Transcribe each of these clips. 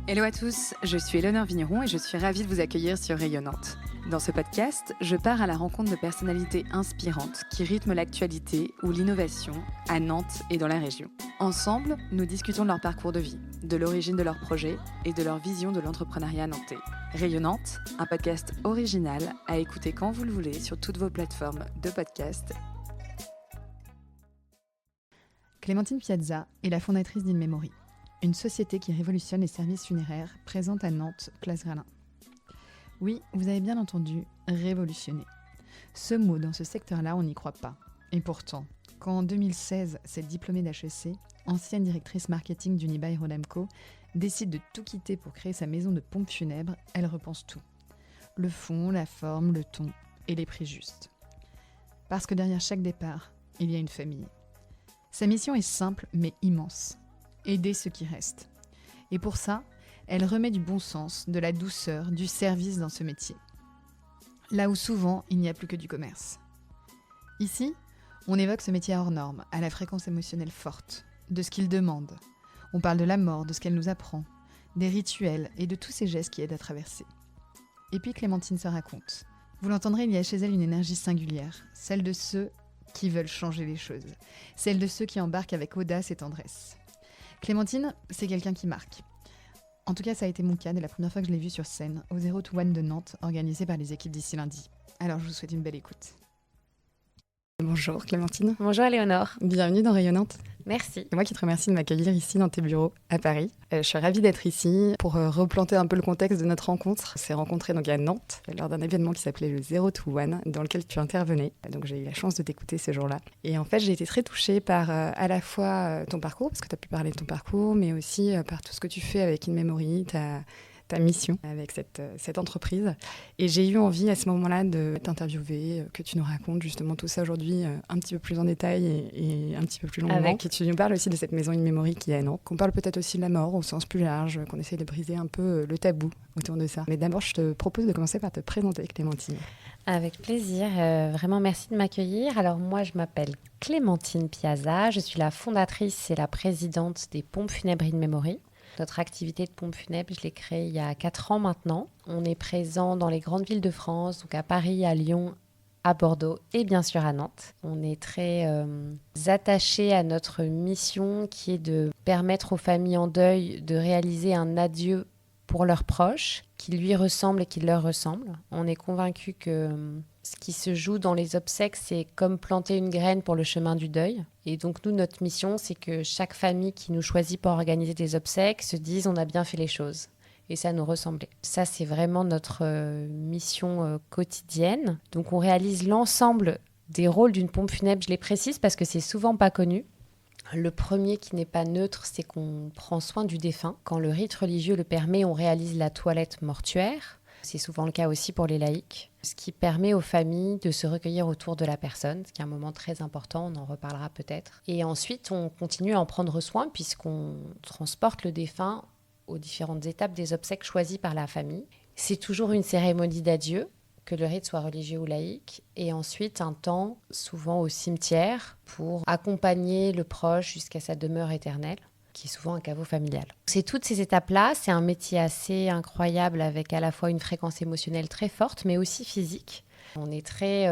Hello à tous, je suis Éléonore Vigneron et je suis ravie de vous accueillir sur Rayonnante. Dans ce podcast, je pars à la rencontre de personnalités inspirantes qui rythment l'actualité ou l'innovation à Nantes et dans la région. Ensemble, nous discutons de leur parcours de vie, de l'origine de leurs projets et de leur vision de l'entrepreneuriat nantais. Rayonnante, un podcast original à écouter quand vous le voulez sur toutes vos plateformes de podcast. Clémentine Piazza est la fondatrice d'In Memory, une société qui révolutionne les services funéraires présente à Nantes, place Gralin. Oui, vous avez bien entendu, révolutionner. Ce mot, dans ce secteur-là, on n'y croit pas. Et pourtant, quand en 2016, cette diplômée d'HEC, ancienne directrice marketing d'Unibail Rodamco, décide de tout quitter pour créer sa maison de pompes funèbres, elle repense tout. Le fond, la forme, le ton et les prix justes. Parce que derrière chaque départ, il y a une famille. Sa mission est simple mais immense. Aider ceux qui restent. Et pour ça, elle remet du bon sens, de la douceur, du service dans ce métier. Là où souvent, il n'y a plus que du commerce. Ici, on évoque ce métier hors norme, à la fréquence émotionnelle forte, de ce qu'il demande. On parle de la mort, de ce qu'elle nous apprend, des rituels et de tous ces gestes qui aident à traverser. Et puis Clémentine se raconte. Vous l'entendrez, il y a chez elle une énergie singulière, celle de ceux qui veulent changer les choses, celle de ceux qui embarquent avec audace et tendresse. Clémentine, c'est quelqu'un qui marque. En tout cas, ça a été mon cas dès la première fois que je l'ai vue sur scène, au 0 to 1 de Nantes, organisé par les équipes d'ici lundi. Alors, je vous souhaite une belle écoute. Bonjour Clémentine. Bonjour Éléonore. Bienvenue dans Rayonnante. Merci. C'est moi qui te remercie de m'accueillir ici dans tes bureaux à Paris. Je suis ravie d'être ici pour replanter un peu le contexte de notre rencontre. On s'est rencontrés donc à Nantes lors d'un événement qui s'appelait le 0 to 1 dans lequel tu intervenais. Donc j'ai eu la chance de t'écouter ce jour-là. Et en fait, j'ai été très touchée par à la fois ton parcours, parce que tu as pu parler de ton parcours, mais aussi par tout ce que tu fais avec In Memory, ta mission avec cette entreprise. Et j'ai eu envie à ce moment-là de t'interviewer, que tu nous racontes justement tout ça aujourd'hui un petit peu plus en détail et un petit peu plus longuement. Que tu nous parles aussi de cette maison In Memory qui est à Nantes, qu'on parle peut-être aussi de la mort au sens plus large, qu'on essaie de briser un peu le tabou autour de ça. Mais d'abord, je te propose de commencer par te présenter, Clémentine. Avec plaisir. Vraiment, merci de m'accueillir. Alors, moi, je m'appelle Clémentine Piazza. Je suis la fondatrice et la présidente des Pompes Funèbres In Memory. Notre activité de pompe funèbre, je l'ai créée il y a 4 ans maintenant. On est présent dans les grandes villes de France, donc à Paris, à Lyon, à Bordeaux et bien sûr à Nantes. On est très attachés à notre mission qui est de permettre aux familles en deuil de réaliser un adieu pour leurs proches, qui lui ressemble et qui leur ressemble. On est convaincus que ce qui se joue dans les obsèques, c'est comme planter une graine pour le chemin du deuil. Et donc nous, notre mission, c'est que chaque famille qui nous choisit pour organiser des obsèques se dise « on a bien fait les choses ». Et ça nous ressemblait. Ça, c'est vraiment notre mission quotidienne. Donc on réalise l'ensemble des rôles d'une pompe funèbre, je les précise parce que c'est souvent pas connu. Le premier qui n'est pas neutre, c'est qu'on prend soin du défunt. Quand le rite religieux le permet, on réalise la toilette mortuaire. C'est souvent le cas aussi pour les laïcs, ce qui permet aux familles de se recueillir autour de la personne, ce qui est un moment très important, on en reparlera peut-être. Et ensuite, on continue à en prendre soin puisqu'on transporte le défunt aux différentes étapes des obsèques choisies par la famille. C'est toujours une cérémonie d'adieu, que le rite soit religieux ou laïque, et ensuite un temps, souvent au cimetière, pour accompagner le proche jusqu'à sa demeure éternelle, qui est souvent un caveau familial. C'est toutes ces étapes-là, c'est un métier assez incroyable avec à la fois une fréquence émotionnelle très forte, mais aussi physique. On est très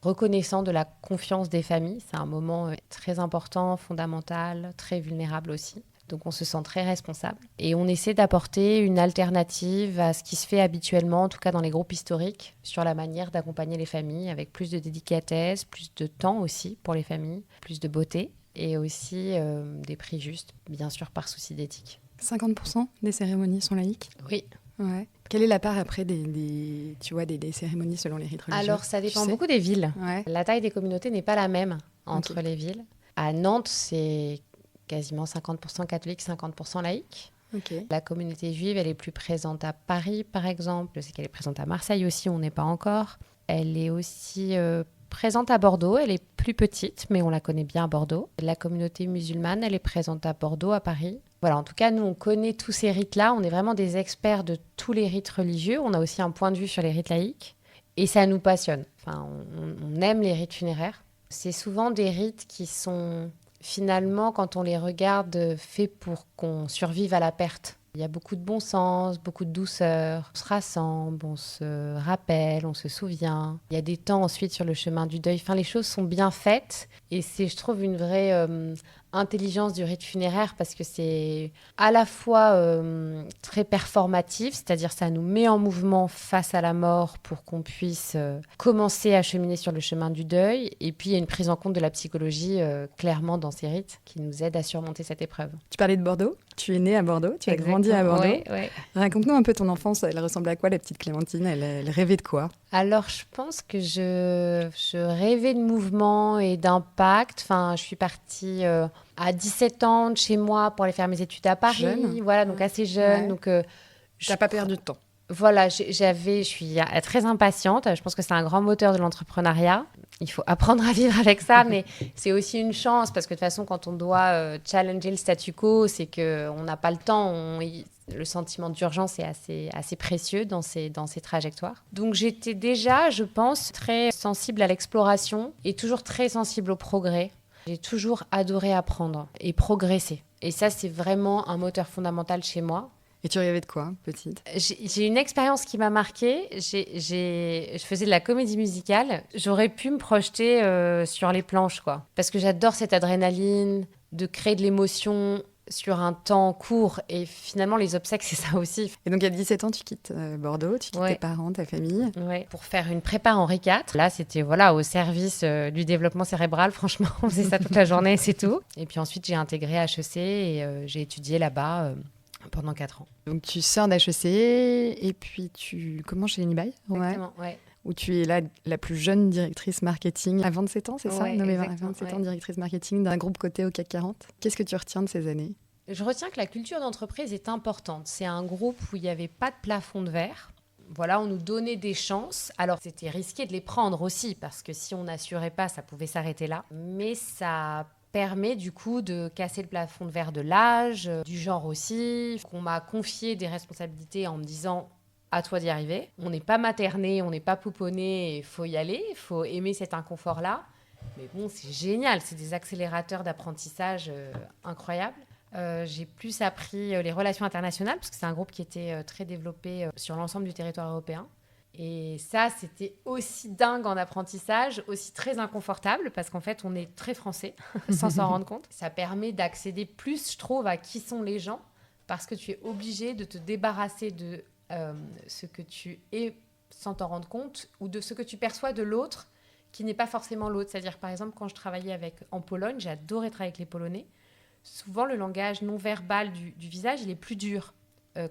reconnaissant de la confiance des familles, c'est un moment très important, fondamental, très vulnérable aussi. Donc on se sent très responsable. Et on essaie d'apporter une alternative à ce qui se fait habituellement, en tout cas dans les groupes historiques, sur la manière d'accompagner les familles, avec plus de délicatesse, plus de temps aussi pour les familles, plus de beauté, et aussi des prix justes, bien sûr par souci d'éthique. 50% des cérémonies sont laïques ? Oui. Ouais. Quelle est la part après des cérémonies selon les rites religieux ? Alors ça dépend beaucoup des villes. Ouais. La taille des communautés n'est pas la même entre les villes. À Nantes, c'est quasiment 50% catholiques, 50% laïcs. Okay. La communauté juive, elle est plus présente à Paris, par exemple. Je sais qu'elle est présente à Marseille aussi, on n'est pas encore. Elle est aussi présente à Bordeaux. Elle est plus petite, mais on la connaît bien à Bordeaux. La communauté musulmane, elle est présente à Bordeaux, à Paris. Voilà, en tout cas, nous, on connaît tous ces rites-là. On est vraiment des experts de tous les rites religieux. On a aussi un point de vue sur les rites laïques. Et ça nous passionne. Enfin, on aime les rites funéraires. C'est souvent des rites qui sont, finalement, quand on les regarde, faits pour qu'on survive à la perte. Il y a beaucoup de bon sens, beaucoup de douceur. On se rassemble, on se rappelle, on se souvient. Il y a des temps ensuite sur le chemin du deuil. Enfin, les choses sont bien faites. Et c'est, je trouve, une vraie intelligence du rite funéraire parce que c'est à la fois très performatif, c'est-à-dire ça nous met en mouvement face à la mort pour qu'on puisse commencer à cheminer sur le chemin du deuil. Et puis, il y a une prise en compte de la psychologie clairement dans ces rites qui nous aide à surmonter cette épreuve. Tu parlais de Bordeaux. Tu es née à Bordeaux, tu as grandi à Bordeaux. Oui. Raconte-nous un peu ton enfance. Elle ressemblait à quoi, la petite Clémentine? Elle rêvait de quoi? Alors, je pense que je rêvais de mouvement et d'impact. Enfin, je suis partie à 17 ans de chez moi pour aller faire mes études à Paris. Jeune. Voilà, donc assez jeune. Ouais. Donc, T'as pas perdu de temps. Voilà, je suis très impatiente. Je pense que c'est un grand moteur de l'entrepreneuriat. Il faut apprendre à vivre avec ça, mais c'est aussi une chance parce que de toute façon, quand on doit challenger le statu quo, c'est qu'on n'a pas le temps. Le sentiment d'urgence est assez précieux dans ces trajectoires. Donc j'étais déjà, je pense, très sensible à l'exploration et toujours très sensible au progrès. J'ai toujours adoré apprendre et progresser. Et ça, c'est vraiment un moteur fondamental chez moi. Et tu rêvais de quoi, petite? J'ai une expérience qui m'a marquée. Je faisais de la comédie musicale. J'aurais pu me projeter sur les planches, quoi. Parce que j'adore cette adrénaline, de créer de l'émotion sur un temps court. Et finalement, les obsèques, c'est ça aussi. Et donc, à 17 ans, tu quittes Bordeaux, tu quittes tes parents, ta famille. Ouais. Pour faire une prépa Henri IV. Là, c'était au service du développement cérébral. Franchement, on faisait ça toute la journée, c'est tout. Et puis ensuite, j'ai intégré HEC et j'ai étudié là-bas pendant 4 ans. Donc, tu sors d'HEC et puis tu commences chez Unibail. Exactement, ouais. Où tu es la plus jeune directrice marketing à 27 ans, c'est ça? Ouais, À 27 ans, directrice marketing d'un groupe coté au CAC 40. Qu'est-ce que tu retiens de ces années? Je retiens que la culture d'entreprise est importante. C'est un groupe où il n'y avait pas de plafond de verre. Voilà, on nous donnait des chances. Alors, c'était risqué de les prendre aussi, parce que si on n'assurait pas, ça pouvait s'arrêter là. Mais ça permet du coup de casser le plafond de verre de l'âge, du genre aussi. On m'a confié des responsabilités en me disant « à toi d'y arriver ». On n'est pas materné, on n'est pas pouponné, il faut y aller, il faut aimer cet inconfort-là. Mais bon, c'est génial, c'est des accélérateurs d'apprentissage incroyables. J'ai plus appris les relations internationales, parce que c'est un groupe qui était très développé sur l'ensemble du territoire européen. Et ça, c'était aussi dingue en apprentissage, aussi très inconfortable, parce qu'en fait, on est très français, sans s'en rendre compte. Ça permet d'accéder plus, je trouve, à qui sont les gens, parce que tu es obligé de te débarrasser de ce que tu es sans t'en rendre compte, ou de ce que tu perçois de l'autre, qui n'est pas forcément l'autre. C'est-à-dire, par exemple, quand je travaillais en Pologne, j'ai adoré travailler avec les Polonais. Souvent, le langage non verbal du visage, il est plus dur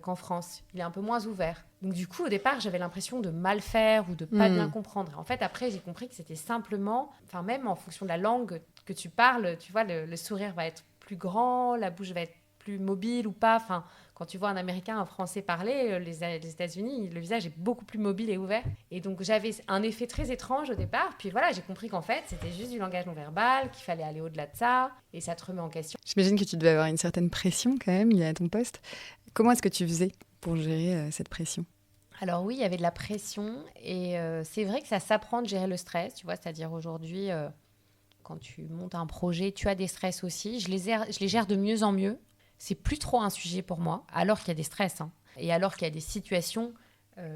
qu'en France. Il est un peu moins ouvert. Donc, du coup, au départ, j'avais l'impression de mal faire ou de pas bien comprendre. En fait, après, j'ai compris que c'était simplement... Enfin, même en fonction de la langue que tu parles, tu vois, le sourire va être plus grand, la bouche va être plus mobile ou pas. Enfin, quand tu vois un Américain, un Français parler, les États-Unis, le visage est beaucoup plus mobile et ouvert. Et donc, j'avais un effet très étrange au départ. Puis voilà, j'ai compris qu'en fait, c'était juste du langage non verbal, qu'il fallait aller au-delà de ça. Et ça te remet en question. J'imagine que tu devais avoir une certaine pression quand même liée à ton poste. Comment est-ce que tu faisais pour gérer cette pression? Alors oui, il y avait de la pression. Et c'est vrai que ça s'apprend de gérer le stress. Tu vois, c'est-à-dire aujourd'hui, quand tu montes un projet, tu as des stress aussi. Je les gère de mieux en mieux. C'est plus trop un sujet pour moi, alors qu'il y a des stress, hein, et alors qu'il y a des situations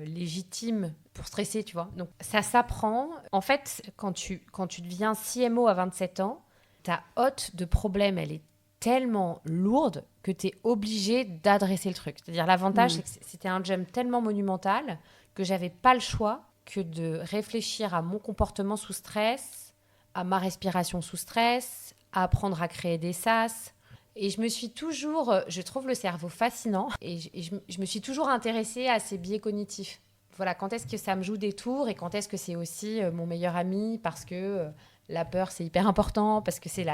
légitimes pour stresser, tu vois. Donc, ça s'apprend. En fait, quand tu deviens CMO à 27 ans, ta hotte de problème, elle est tellement lourde que tu es obligé d'adresser le truc. C'est-à-dire, l'avantage, c'est que c'était un job tellement monumental que j'avais pas le choix que de réfléchir à mon comportement sous stress, à ma respiration sous stress, à apprendre à créer des sas. Et je me suis toujours, je trouve le cerveau fascinant et je me suis toujours intéressée à ces biais cognitifs. Voilà, quand est-ce que ça me joue des tours et quand est-ce que c'est aussi mon meilleur ami parce que la peur, c'est hyper important, parce que c'est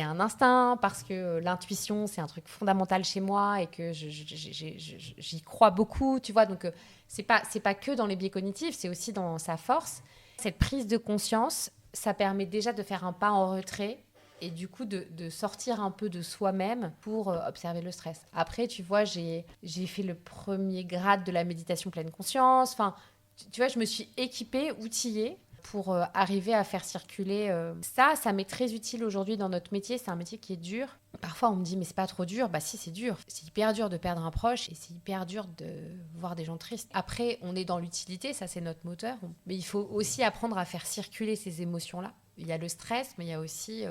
un instinct, parce que l'intuition, c'est un truc fondamental chez moi et que j'y crois beaucoup, tu vois. Donc, c'est pas que dans les biais cognitifs, c'est aussi dans sa force. Cette prise de conscience, ça permet déjà de faire un pas en retrait et du coup de sortir un peu de soi-même pour observer le stress. Après, tu vois, j'ai fait le premier grade de la méditation pleine conscience. Enfin, tu vois, je me suis équipée, outillée pour arriver à faire circuler ça m'est très utile aujourd'hui dans notre métier. C'est un métier qui est dur. Parfois, on me dit, mais c'est pas trop dur. Bah si, c'est dur. C'est hyper dur de perdre un proche et c'est hyper dur de voir des gens tristes. Après, on est dans l'utilité, ça c'est notre moteur. Mais il faut aussi apprendre à faire circuler ces émotions-là. Il y a le stress, mais il y a aussi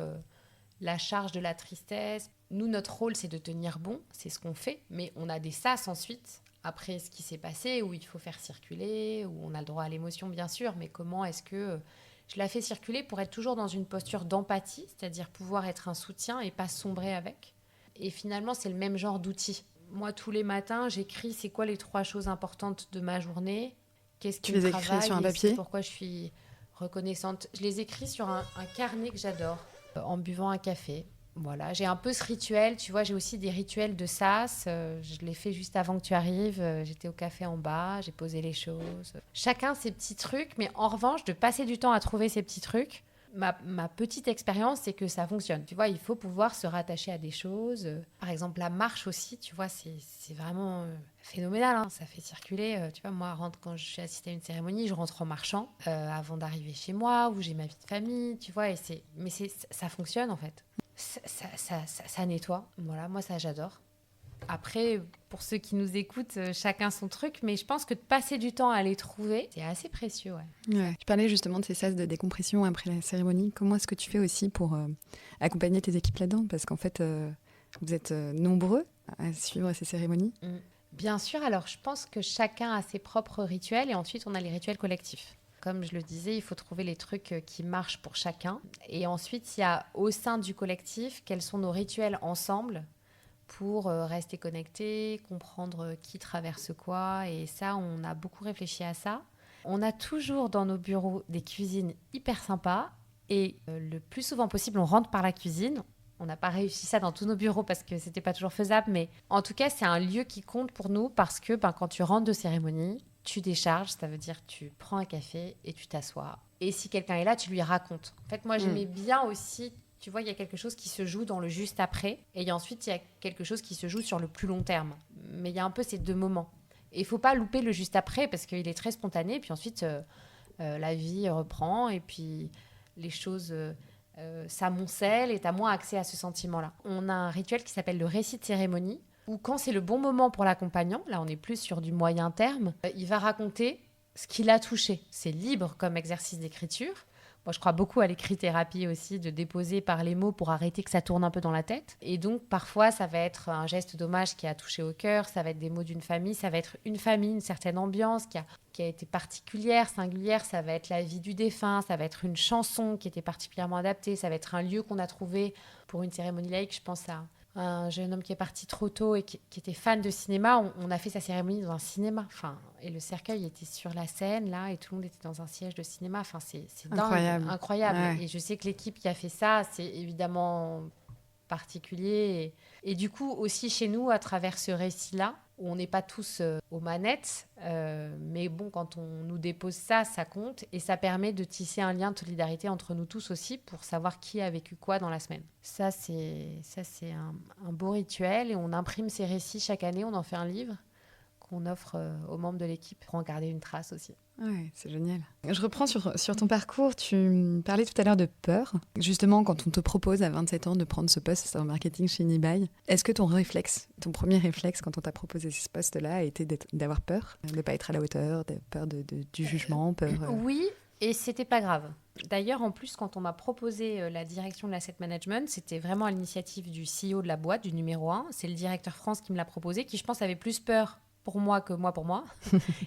la charge de la tristesse. Nous, notre rôle, c'est de tenir bon. C'est ce qu'on fait. Mais on a des sas ensuite. Après ce qui s'est passé, où il faut faire circuler, où on a le droit à l'émotion, bien sûr, mais comment est-ce que je la fais circuler pour être toujours dans une posture d'empathie, c'est-à-dire pouvoir être un soutien et pas sombrer avec. Et finalement, c'est le même genre d'outil. Moi, tous les matins, j'écris c'est quoi les 3 choses importantes de ma journée, qu'est-ce qui me travaille, tu les écris sur un papier ? pourquoi je suis reconnaissante. Je les écris sur un carnet que j'adore, en buvant un café. Voilà, j'ai un peu ce rituel, tu vois, j'ai aussi des rituels de sas, je l'ai fait juste avant que tu arrives, j'étais au café en bas, j'ai posé les choses. Chacun ses petits trucs, mais en revanche, de passer du temps à trouver ces petits trucs, ma petite expérience, c'est que ça fonctionne. Tu vois, il faut pouvoir se rattacher à des choses. Par exemple, la marche aussi, tu vois, c'est vraiment phénoménal, hein. Ça fait circuler. Tu vois, moi, quand je suis assistée à une cérémonie, je rentre en marchant avant d'arriver chez moi, où j'ai ma vie de famille, tu vois, ça fonctionne en fait. Ça nettoie. Voilà, moi, ça, j'adore. Après, pour ceux qui nous écoutent, chacun son truc, mais je pense que de passer du temps à les trouver, c'est assez précieux. Ouais. Tu parlais justement de ces sas de décompression après la cérémonie. Comment est-ce que tu fais aussi pour accompagner tes équipes là-dedans ? Parce qu'en fait, vous êtes nombreux à suivre ces cérémonies. Bien sûr, alors je pense que chacun a ses propres rituels et ensuite on a les rituels collectifs. Comme je le disais, il faut trouver les trucs qui marchent pour chacun. Et ensuite, il y a au sein du collectif, quels sont nos rituels ensemble pour rester connectés, comprendre qui traverse quoi. Et ça, on a beaucoup réfléchi à ça. On a toujours dans nos bureaux des cuisines hyper sympas. Et le plus souvent possible, on rentre par la cuisine. On n'a pas réussi ça dans tous nos bureaux parce que c'était pas toujours faisable. Mais en tout cas, c'est un lieu qui compte pour nous parce que quand tu rentres de cérémonie, tu décharges, ça veut dire tu prends un café et tu t'assois. Et si quelqu'un est là, tu lui racontes. En fait, moi, j'aimais bien aussi, tu vois, il y a quelque chose qui se joue dans le juste après. Et ensuite, il y a quelque chose qui se joue sur le plus long terme. Mais il y a un peu ces 2 moments. Et il ne faut pas louper le juste après parce qu'il est très spontané. Puis ensuite, la vie reprend et puis les choses s'amoncellent et tu as moins accès à ce sentiment-là. On a un rituel qui s'appelle le récit de cérémonie, où quand c'est le bon moment pour l'accompagnant, là on est plus sur du moyen terme, il va raconter ce qui l'a touché. C'est libre comme exercice d'écriture. Moi je crois beaucoup à l'écrit-thérapie aussi, de déposer par les mots pour arrêter que ça tourne un peu dans la tête. Et donc parfois ça va être un geste d'hommage qui a touché au cœur, ça va être des mots d'une famille, ça va être une famille, une certaine ambiance qui a été particulière, singulière, ça va être la vie du défunt, ça va être une chanson qui était particulièrement adaptée, ça va être un lieu qu'on a trouvé pour une cérémonie laïque, je pense à un jeune homme qui est parti trop tôt et qui était fan de cinéma. On a fait sa cérémonie dans un cinéma. Et le cercueil était sur la scène, là, et tout le monde était dans un siège de cinéma. C'est dingue, incroyable. Ouais. Et je sais que l'équipe qui a fait ça, c'est évidemment particulier. Et du coup, aussi chez nous, à travers ce récit-là, où on n'est pas tous aux manettes, mais bon, quand on nous dépose ça compte, et ça permet de tisser un lien de solidarité entre nous tous aussi pour savoir qui a vécu quoi dans la semaine. Ça, c'est un beau rituel, et on imprime ces récits chaque année, on en fait un livre qu'on offre aux membres de l'équipe pour en garder une trace aussi. Ouais, c'est génial. Je reprends sur ton parcours. Tu parlais tout à l'heure de peur. Justement, quand on te propose à 27 ans de prendre ce poste en marketing chez Unibail, est-ce que ton premier réflexe quand on t'a proposé ce poste-là a été d'avoir peur, de ne pas être à la hauteur, peur du jugement, peur... Oui, et c'était pas grave. D'ailleurs, en plus, quand on m'a proposé la direction de l'asset management, c'était vraiment à l'initiative du CEO de la boîte, du numéro 1. C'est le directeur France qui me l'a proposé, qui, je pense, avait plus peur pour moi que moi pour moi,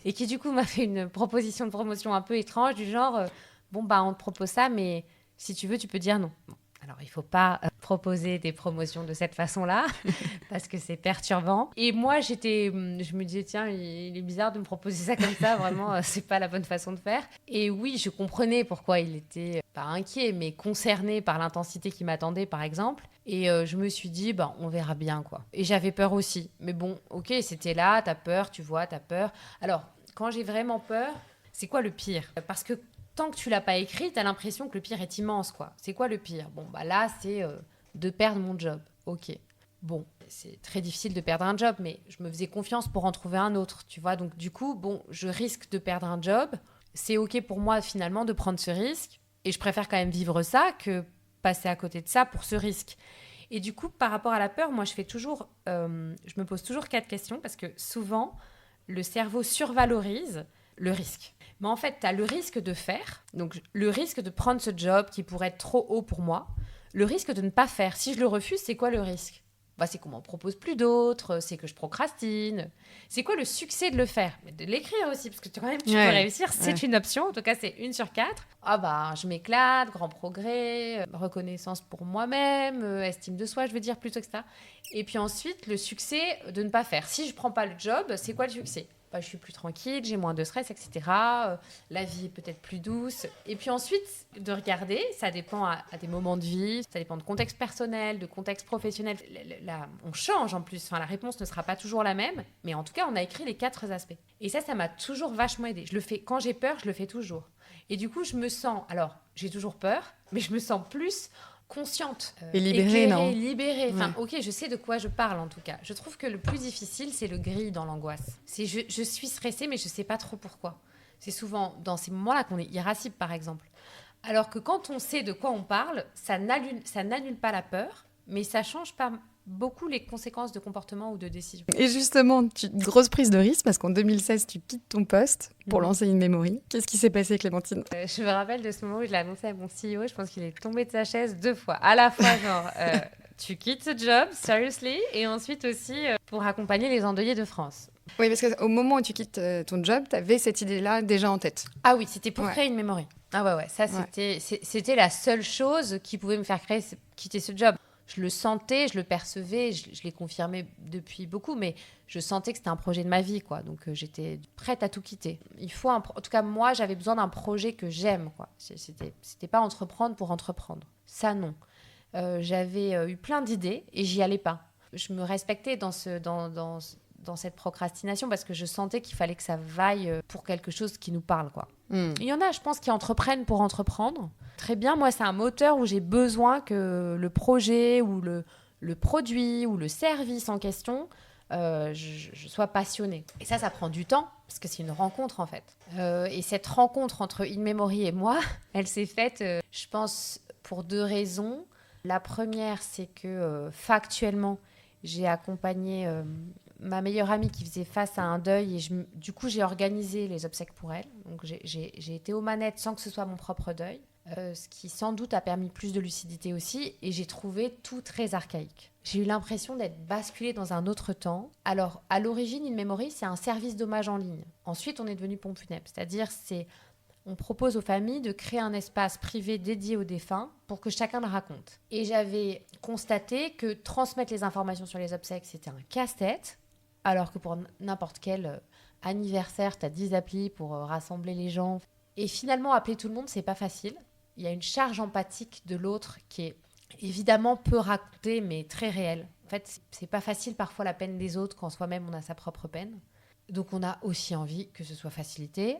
et qui du coup m'a fait une proposition de promotion un peu étrange, du genre, on te propose ça, mais si tu veux, tu peux dire non. Bon, alors, il ne faut pas proposer des promotions de cette façon-là, parce que c'est perturbant. Et moi, je me disais, tiens, il est bizarre de me proposer ça comme ça, vraiment, c'est pas la bonne façon de faire. Et oui, je comprenais pourquoi il était pas inquiet, mais concerné par l'intensité qui m'attendait, par exemple. Et je me suis dit, on verra bien, quoi. Et j'avais peur aussi. Mais bon, ok, c'était là, t'as peur, tu vois, t'as peur. Alors, quand j'ai vraiment peur, c'est quoi le pire ? Parce que tant que tu l'as pas écrit, tu as l'impression que le pire est immense, quoi. C'est quoi le pire ? Bon, bah là, c'est de perdre mon job. Ok. Bon, c'est très difficile de perdre un job, mais je me faisais confiance pour en trouver un autre, tu vois. Donc, du coup, bon, je risque de perdre un job. C'est ok pour moi, finalement, de prendre ce risque. Et je préfère quand même vivre ça que passer à côté de ça pour ce risque. Et du coup, par rapport à la peur, moi, je me pose toujours 4 questions parce que souvent, le cerveau survalorise le risque. Mais en fait, tu as le risque de faire, donc le risque de prendre ce job qui pourrait être trop haut pour moi, le risque de ne pas faire. Si je le refuse, c'est quoi le risque ? C'est qu'on m'en propose plus d'autres, c'est que je procrastine. C'est quoi le succès de le faire ? Mais de l'écrire aussi, parce que quand même, tu peux réussir, c'est une option. En tout cas, c'est 1 sur 4. Je m'éclate, grand progrès, reconnaissance pour moi-même, estime de soi, je veux dire, plutôt que ça. Et puis ensuite, le succès de ne pas faire. Si je prends pas le job, c'est quoi le succès ? Je suis plus tranquille, j'ai moins de stress, etc. La vie est peut-être plus douce. Et puis ensuite, de regarder, ça dépend à des moments de vie, ça dépend de contexte personnel, de contexte professionnel. Là, on change en plus, la réponse ne sera pas toujours la même, mais en tout cas, on a écrit les 4 aspects. Et ça m'a toujours vachement aidée. Je le fais quand j'ai peur, je le fais toujours. Et du coup, je me sens, j'ai toujours peur, mais je me sens plus consciente, et libérée, éclairée, non libérée. Ok, je sais de quoi je parle en tout cas. Je trouve que le plus difficile, c'est le gris dans l'angoisse. C'est je suis stressée, mais je sais pas trop pourquoi. C'est souvent dans ces moments-là qu'on est irascible, par exemple. Alors que quand on sait de quoi on parle, ça n'annule pas la peur, mais ça change pas beaucoup les conséquences de comportement ou de décision. Et justement, grosse prise de risque, parce qu'en 2016, tu quittes ton poste pour lancer In Memory. Qu'est-ce qui s'est passé, Clémentine ? Je me rappelle de ce moment où je l'ai annoncé à mon CEO, je pense qu'il est tombé de sa chaise 2 fois. À la fois, tu quittes ce job, seriously, et ensuite aussi pour accompagner les endeuillés de France. Oui, parce qu'au moment où tu quittes ton job, tu avais cette idée-là déjà en tête. Ah oui, c'était pour créer In Memory. Ah ouais, ça c'était la seule chose qui pouvait me faire quitter ce job. Je le sentais, je le percevais, je l'ai confirmé depuis beaucoup, mais je sentais que c'était un projet de ma vie, quoi. Donc j'étais prête à tout quitter. En tout cas, moi, j'avais besoin d'un projet que j'aime, quoi. C'était pas entreprendre pour entreprendre. Ça, non. J'avais eu plein d'idées et j'y allais pas. Je me respectais dans cette procrastination parce que je sentais qu'il fallait que ça vaille pour quelque chose qui nous parle, quoi. Il y en a, je pense, qui entreprennent pour entreprendre. Très bien, moi, c'est un moteur où j'ai besoin que le projet ou le produit ou le service en question, je sois passionnée. Et ça prend du temps parce que c'est une rencontre, en fait. Et cette rencontre entre In Memory et moi, elle s'est faite, je pense, pour 2 raisons. La première, c'est que factuellement, j'ai accompagné ma meilleure amie qui faisait face à un deuil et du coup, j'ai organisé les obsèques pour elle. Donc, j'ai été aux manettes sans que ce soit mon propre deuil, ce qui sans doute a permis plus de lucidité aussi. Et j'ai trouvé tout très archaïque. J'ai eu l'impression d'être basculée dans un autre temps. Alors, à l'origine, In Memory, c'est un service d'hommage en ligne. Ensuite, on est devenu pompe funèbre, c'est-à-dire on propose aux familles de créer un espace privé dédié aux défunts pour que chacun le raconte. Et j'avais constaté que transmettre les informations sur les obsèques, c'était un casse-tête, alors que pour n'importe quel anniversaire, tu as 10 applis pour rassembler les gens. Et finalement, appeler tout le monde, c'est pas facile. Il y a une charge empathique de l'autre qui est évidemment peu racontée, mais très réelle. En fait, c'est pas facile parfois la peine des autres quand soi-même on a sa propre peine. Donc on a aussi envie que ce soit facilité.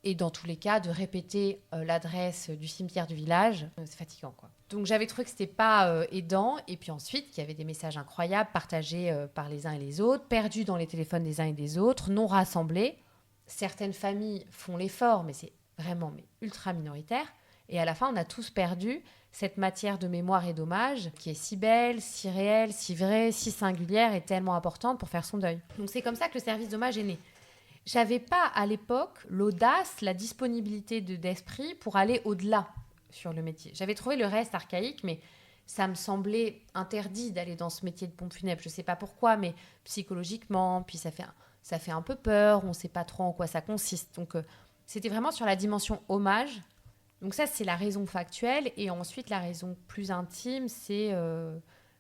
Et dans tous les cas, de répéter l'adresse du cimetière du village, c'est fatigant, quoi. Donc j'avais trouvé que c'était pas aidant. Et puis ensuite, il y avait des messages incroyables partagés par les uns et les autres, perdus dans les téléphones des uns et des autres, non rassemblés. Certaines familles font l'effort, mais c'est vraiment ultra minoritaire. Et à la fin, on a tous perdu cette matière de mémoire et d'hommage qui est si belle, si réelle, si vraie, si singulière et tellement importante pour faire son deuil. Donc c'est comme ça que le service d'hommage est né. J'avais pas à l'époque l'audace, la disponibilité d'esprit pour aller au-delà sur le métier. J'avais trouvé le reste archaïque, mais ça me semblait interdit d'aller dans ce métier de pompe funèbre. Je sais pas pourquoi, mais psychologiquement, puis ça fait un peu peur, on sait pas trop en quoi ça consiste. Donc c'était vraiment sur la dimension hommage. Donc ça, c'est la raison factuelle. Et ensuite, la raison plus intime, c'est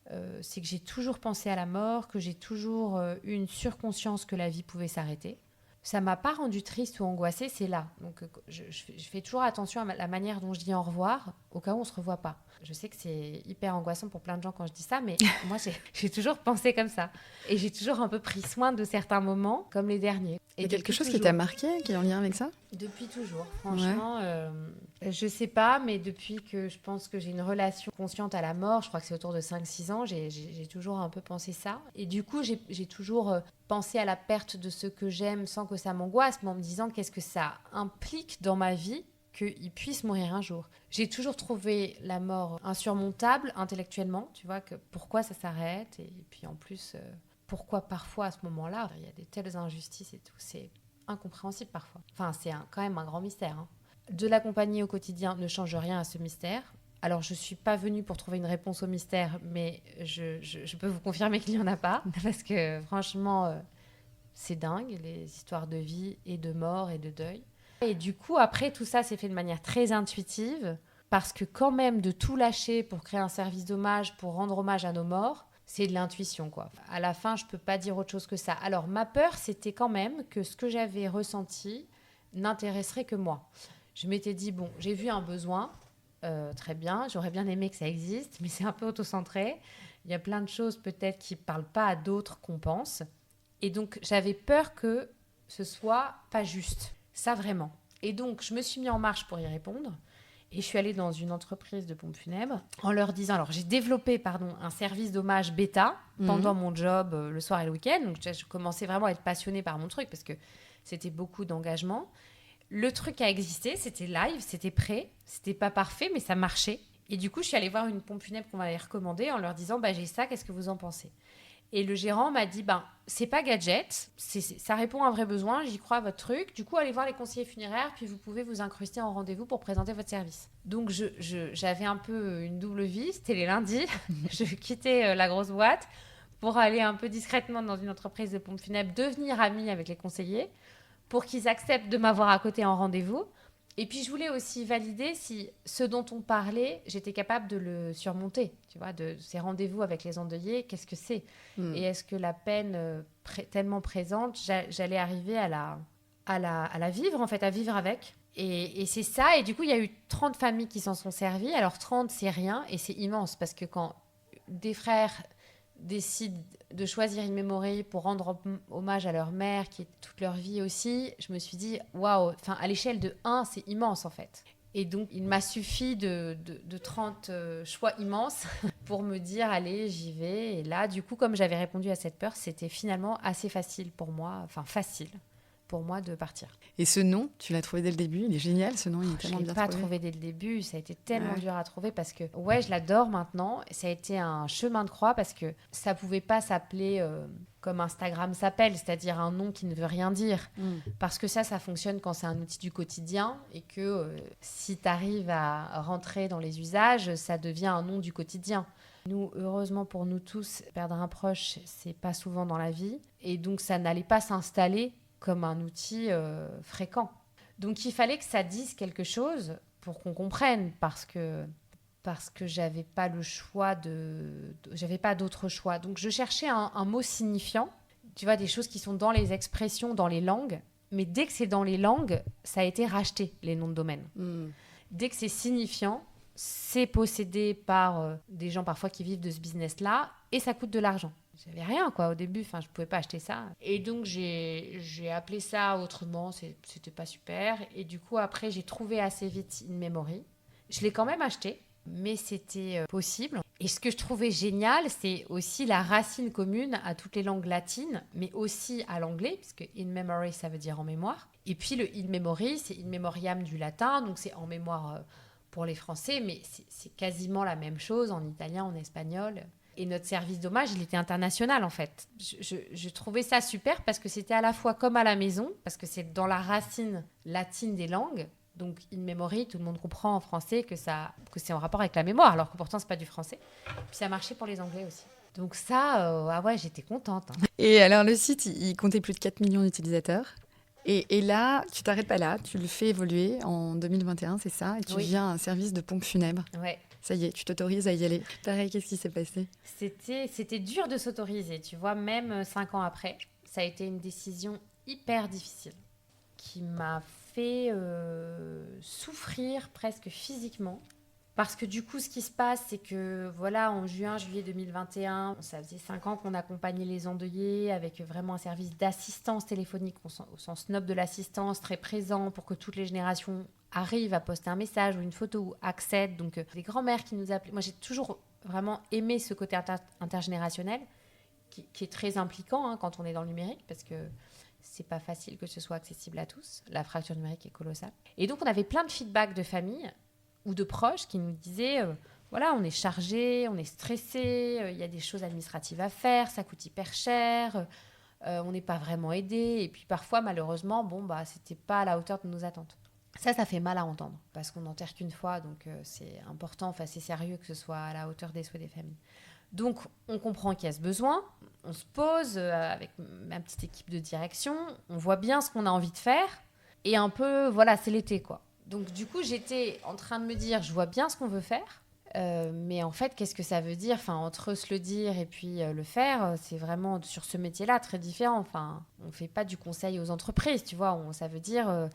que j'ai toujours pensé à la mort, que j'ai toujours eu une surconscience que la vie pouvait s'arrêter. Ça ne m'a pas rendue triste ou angoissée, c'est là. Donc, je fais toujours attention à la manière dont je dis au revoir, au cas où on ne se revoit pas. Je sais que c'est hyper angoissant pour plein de gens quand je dis ça, mais moi, j'ai toujours pensé comme ça. Et j'ai toujours un peu pris soin de certains moments, comme les derniers. Et quelque chose qui t'a marqué, qui est en lien avec ça? Depuis toujours, franchement. Je sais pas, mais depuis que je pense que j'ai une relation consciente à la mort, je crois que c'est autour de 5-6 ans, j'ai toujours un peu pensé ça. Et du coup, j'ai toujours pensé à la perte de ce que j'aime sans que ça m'angoisse, mais en me disant qu'est-ce que ça implique dans ma vie qu'il puisse mourir un jour. J'ai toujours trouvé la mort insurmontable intellectuellement, tu vois, que pourquoi ça s'arrête, et puis en plus... pourquoi parfois à ce moment-là, il y a des telles injustices et tout, c'est incompréhensible parfois. Enfin, c'est quand même un grand mystère. Hein. De l'accompagner au quotidien ne change rien à ce mystère. Alors, je ne suis pas venue pour trouver une réponse au mystère, mais je peux vous confirmer qu'il n'y en a pas, parce que franchement, c'est dingue, les histoires de vie et de mort et de deuil. Et du coup, après, tout ça s'est fait de manière très intuitive, parce que quand même, de tout lâcher pour créer un service d'hommage, pour rendre hommage à nos morts, c'est de l'intuition, quoi. À la fin, je peux pas dire autre chose que ça. Alors, ma peur, c'était quand même que ce que j'avais ressenti n'intéresserait que moi. Je m'étais dit, bon, j'ai vu un besoin, très bien, j'aurais bien aimé que ça existe, mais c'est un peu autocentré. Il y a plein de choses peut-être qui parlent pas à d'autres qu'on pense. Et donc, j'avais peur que ce soit pas juste. Ça, vraiment. Et donc, je me suis mis en marche pour y répondre. Et je suis allée dans une entreprise de pompes funèbres en leur disant... Alors, j'ai développé un service d'hommage bêta pendant mon job le soir et le week-end. Donc, je commençais vraiment à être passionnée par mon truc parce que c'était beaucoup d'engagement. Le truc a existé, c'était live, c'était prêt. C'était pas parfait, mais ça marchait. Et du coup, je suis allée voir une pompe funèbre qu'on m'avait recommandée en leur disant j'ai ça, qu'est-ce que vous en pensez ? Et le gérant m'a dit, c'est pas gadget, ça répond à un vrai besoin, j'y crois à votre truc. Du coup, allez voir les conseillers funéraires, puis vous pouvez vous incruster en rendez-vous pour présenter votre service. Donc, j'avais un peu une double vie, c'était les lundis. Je quittais la grosse boîte pour aller un peu discrètement dans une entreprise de pompes funèbres, devenir amie avec les conseillers, pour qu'ils acceptent de m'avoir à côté en rendez-vous. Et puis, je voulais aussi valider si ce dont on parlait, j'étais capable de le surmonter, tu vois, de ces rendez-vous avec les endeuillés, qu'est-ce que c'est ? Et est-ce que la peine tellement présente, j'allais arriver à la vivre, en fait, à vivre avec ? Et c'est ça. Et du coup, il y a eu 30 familles qui s'en sont servies. Alors, 30, c'est rien et c'est immense parce que quand des frères décident de choisir une mémoire pour rendre hommage à leur mère qui est toute leur vie aussi, je me suis dit waouh, enfin à l'échelle de 1, c'est immense en fait. Et donc il m'a suffi de 30 choix immenses pour me dire allez, j'y vais. Et là du coup, comme j'avais répondu à cette peur, c'était finalement assez facile pour moi, de partir. Et ce nom, tu l'as trouvé dès le début? Il est génial, ce nom, il est tellement bien trouvé. Je ne l'ai pas trouvé dès le début, ça a été tellement dur à trouver parce que, je l'adore maintenant. Ça a été un chemin de croix parce que ça ne pouvait pas s'appeler comme Instagram s'appelle, c'est-à-dire un nom qui ne veut rien dire. Parce que ça fonctionne quand c'est un outil du quotidien et que si tu arrives à rentrer dans les usages, ça devient un nom du quotidien. Nous, heureusement pour nous tous, perdre un proche, c'est pas souvent dans la vie. Et donc, ça n'allait pas s'installer comme un outil fréquent. Donc, il fallait que ça dise quelque chose pour qu'on comprenne, parce que j'avais pas le choix j'avais pas d'autre choix. Donc, je cherchais un mot signifiant, tu vois, des choses qui sont dans les expressions, dans les langues, mais dès que c'est dans les langues, ça a été racheté, les noms de domaine. Dès que c'est signifiant, c'est possédé par des gens parfois qui vivent de ce business-là, et ça coûte de l'argent. J'avais rien, quoi, au début. Enfin, je pouvais pas acheter ça. Et donc, j'ai appelé ça autrement. C'était pas super. Et du coup, après, j'ai trouvé assez vite In Memory. Je l'ai quand même acheté, mais c'était possible. Et ce que je trouvais génial, c'est aussi la racine commune à toutes les langues latines, mais aussi à l'anglais, puisque In Memory, ça veut dire en mémoire. Et puis, le In Memory, c'est In Memoriam du latin, donc c'est en mémoire pour les Français, mais c'est quasiment la même chose en italien, en espagnol. Et notre service d'hommage, il était international en fait. Je trouvais ça super parce que c'était à la fois comme à la maison, parce que c'est dans la racine latine des langues. Donc, in memory, tout le monde comprend en français que c'est en rapport avec la mémoire, alors que pourtant, c'est pas du français. Puis ça marchait pour les Anglais aussi. Donc ça, j'étais contente. Hein. Et alors, le site, il comptait plus de 4 millions d'utilisateurs. Et là, tu t'arrêtes pas là, tu le fais évoluer en 2021, c'est ça ? Et tu deviens un service de pompes funèbres. Ouais. Ça y est, tu t'autorises à y aller. Pareil, qu'est-ce qui s'est passé ? C'était dur de s'autoriser, tu vois, même 5 ans après. Ça a été une décision hyper difficile qui m'a fait souffrir presque physiquement Parce que du coup, ce qui se passe, c'est que voilà, en juillet 2021, ça faisait 5 ans qu'on accompagnait les endeuillés avec vraiment un service d'assistance téléphonique au sens noble de l'assistance, très présent pour que toutes les générations arrivent à poster un message ou une photo ou accèdent. Donc, des grands-mères qui nous appelaient. Moi, j'ai toujours vraiment aimé ce côté intergénérationnel qui est très impliquant quand on est dans le numérique parce que c'est pas facile que ce soit accessible à tous. La fracture numérique est colossale. Et donc, on avait plein de feedback de familles ou de proches qui nous disaient voilà, on est chargé, on est stressé, il y a des choses administratives à faire, ça coûte hyper cher, on n'est pas vraiment aidé. Et puis parfois, malheureusement, c'était pas à la hauteur de nos attentes. Ça fait mal à entendre parce qu'on n'enterre qu'une fois, donc c'est important, c'est sérieux que ce soit à la hauteur des souhaits des familles. Donc, on comprend qu'il y a ce besoin, on se pose avec ma petite équipe de direction, on voit bien ce qu'on a envie de faire et un peu, voilà, c'est l'été, quoi. Donc, du coup, j'étais en train de me dire, je vois bien ce qu'on veut faire, mais en fait, qu'est-ce que ça veut dire ? Entre se le dire et puis le faire, c'est vraiment, sur ce métier-là, très différent. On ne fait pas du conseil aux entreprises, tu vois. Ça veut dire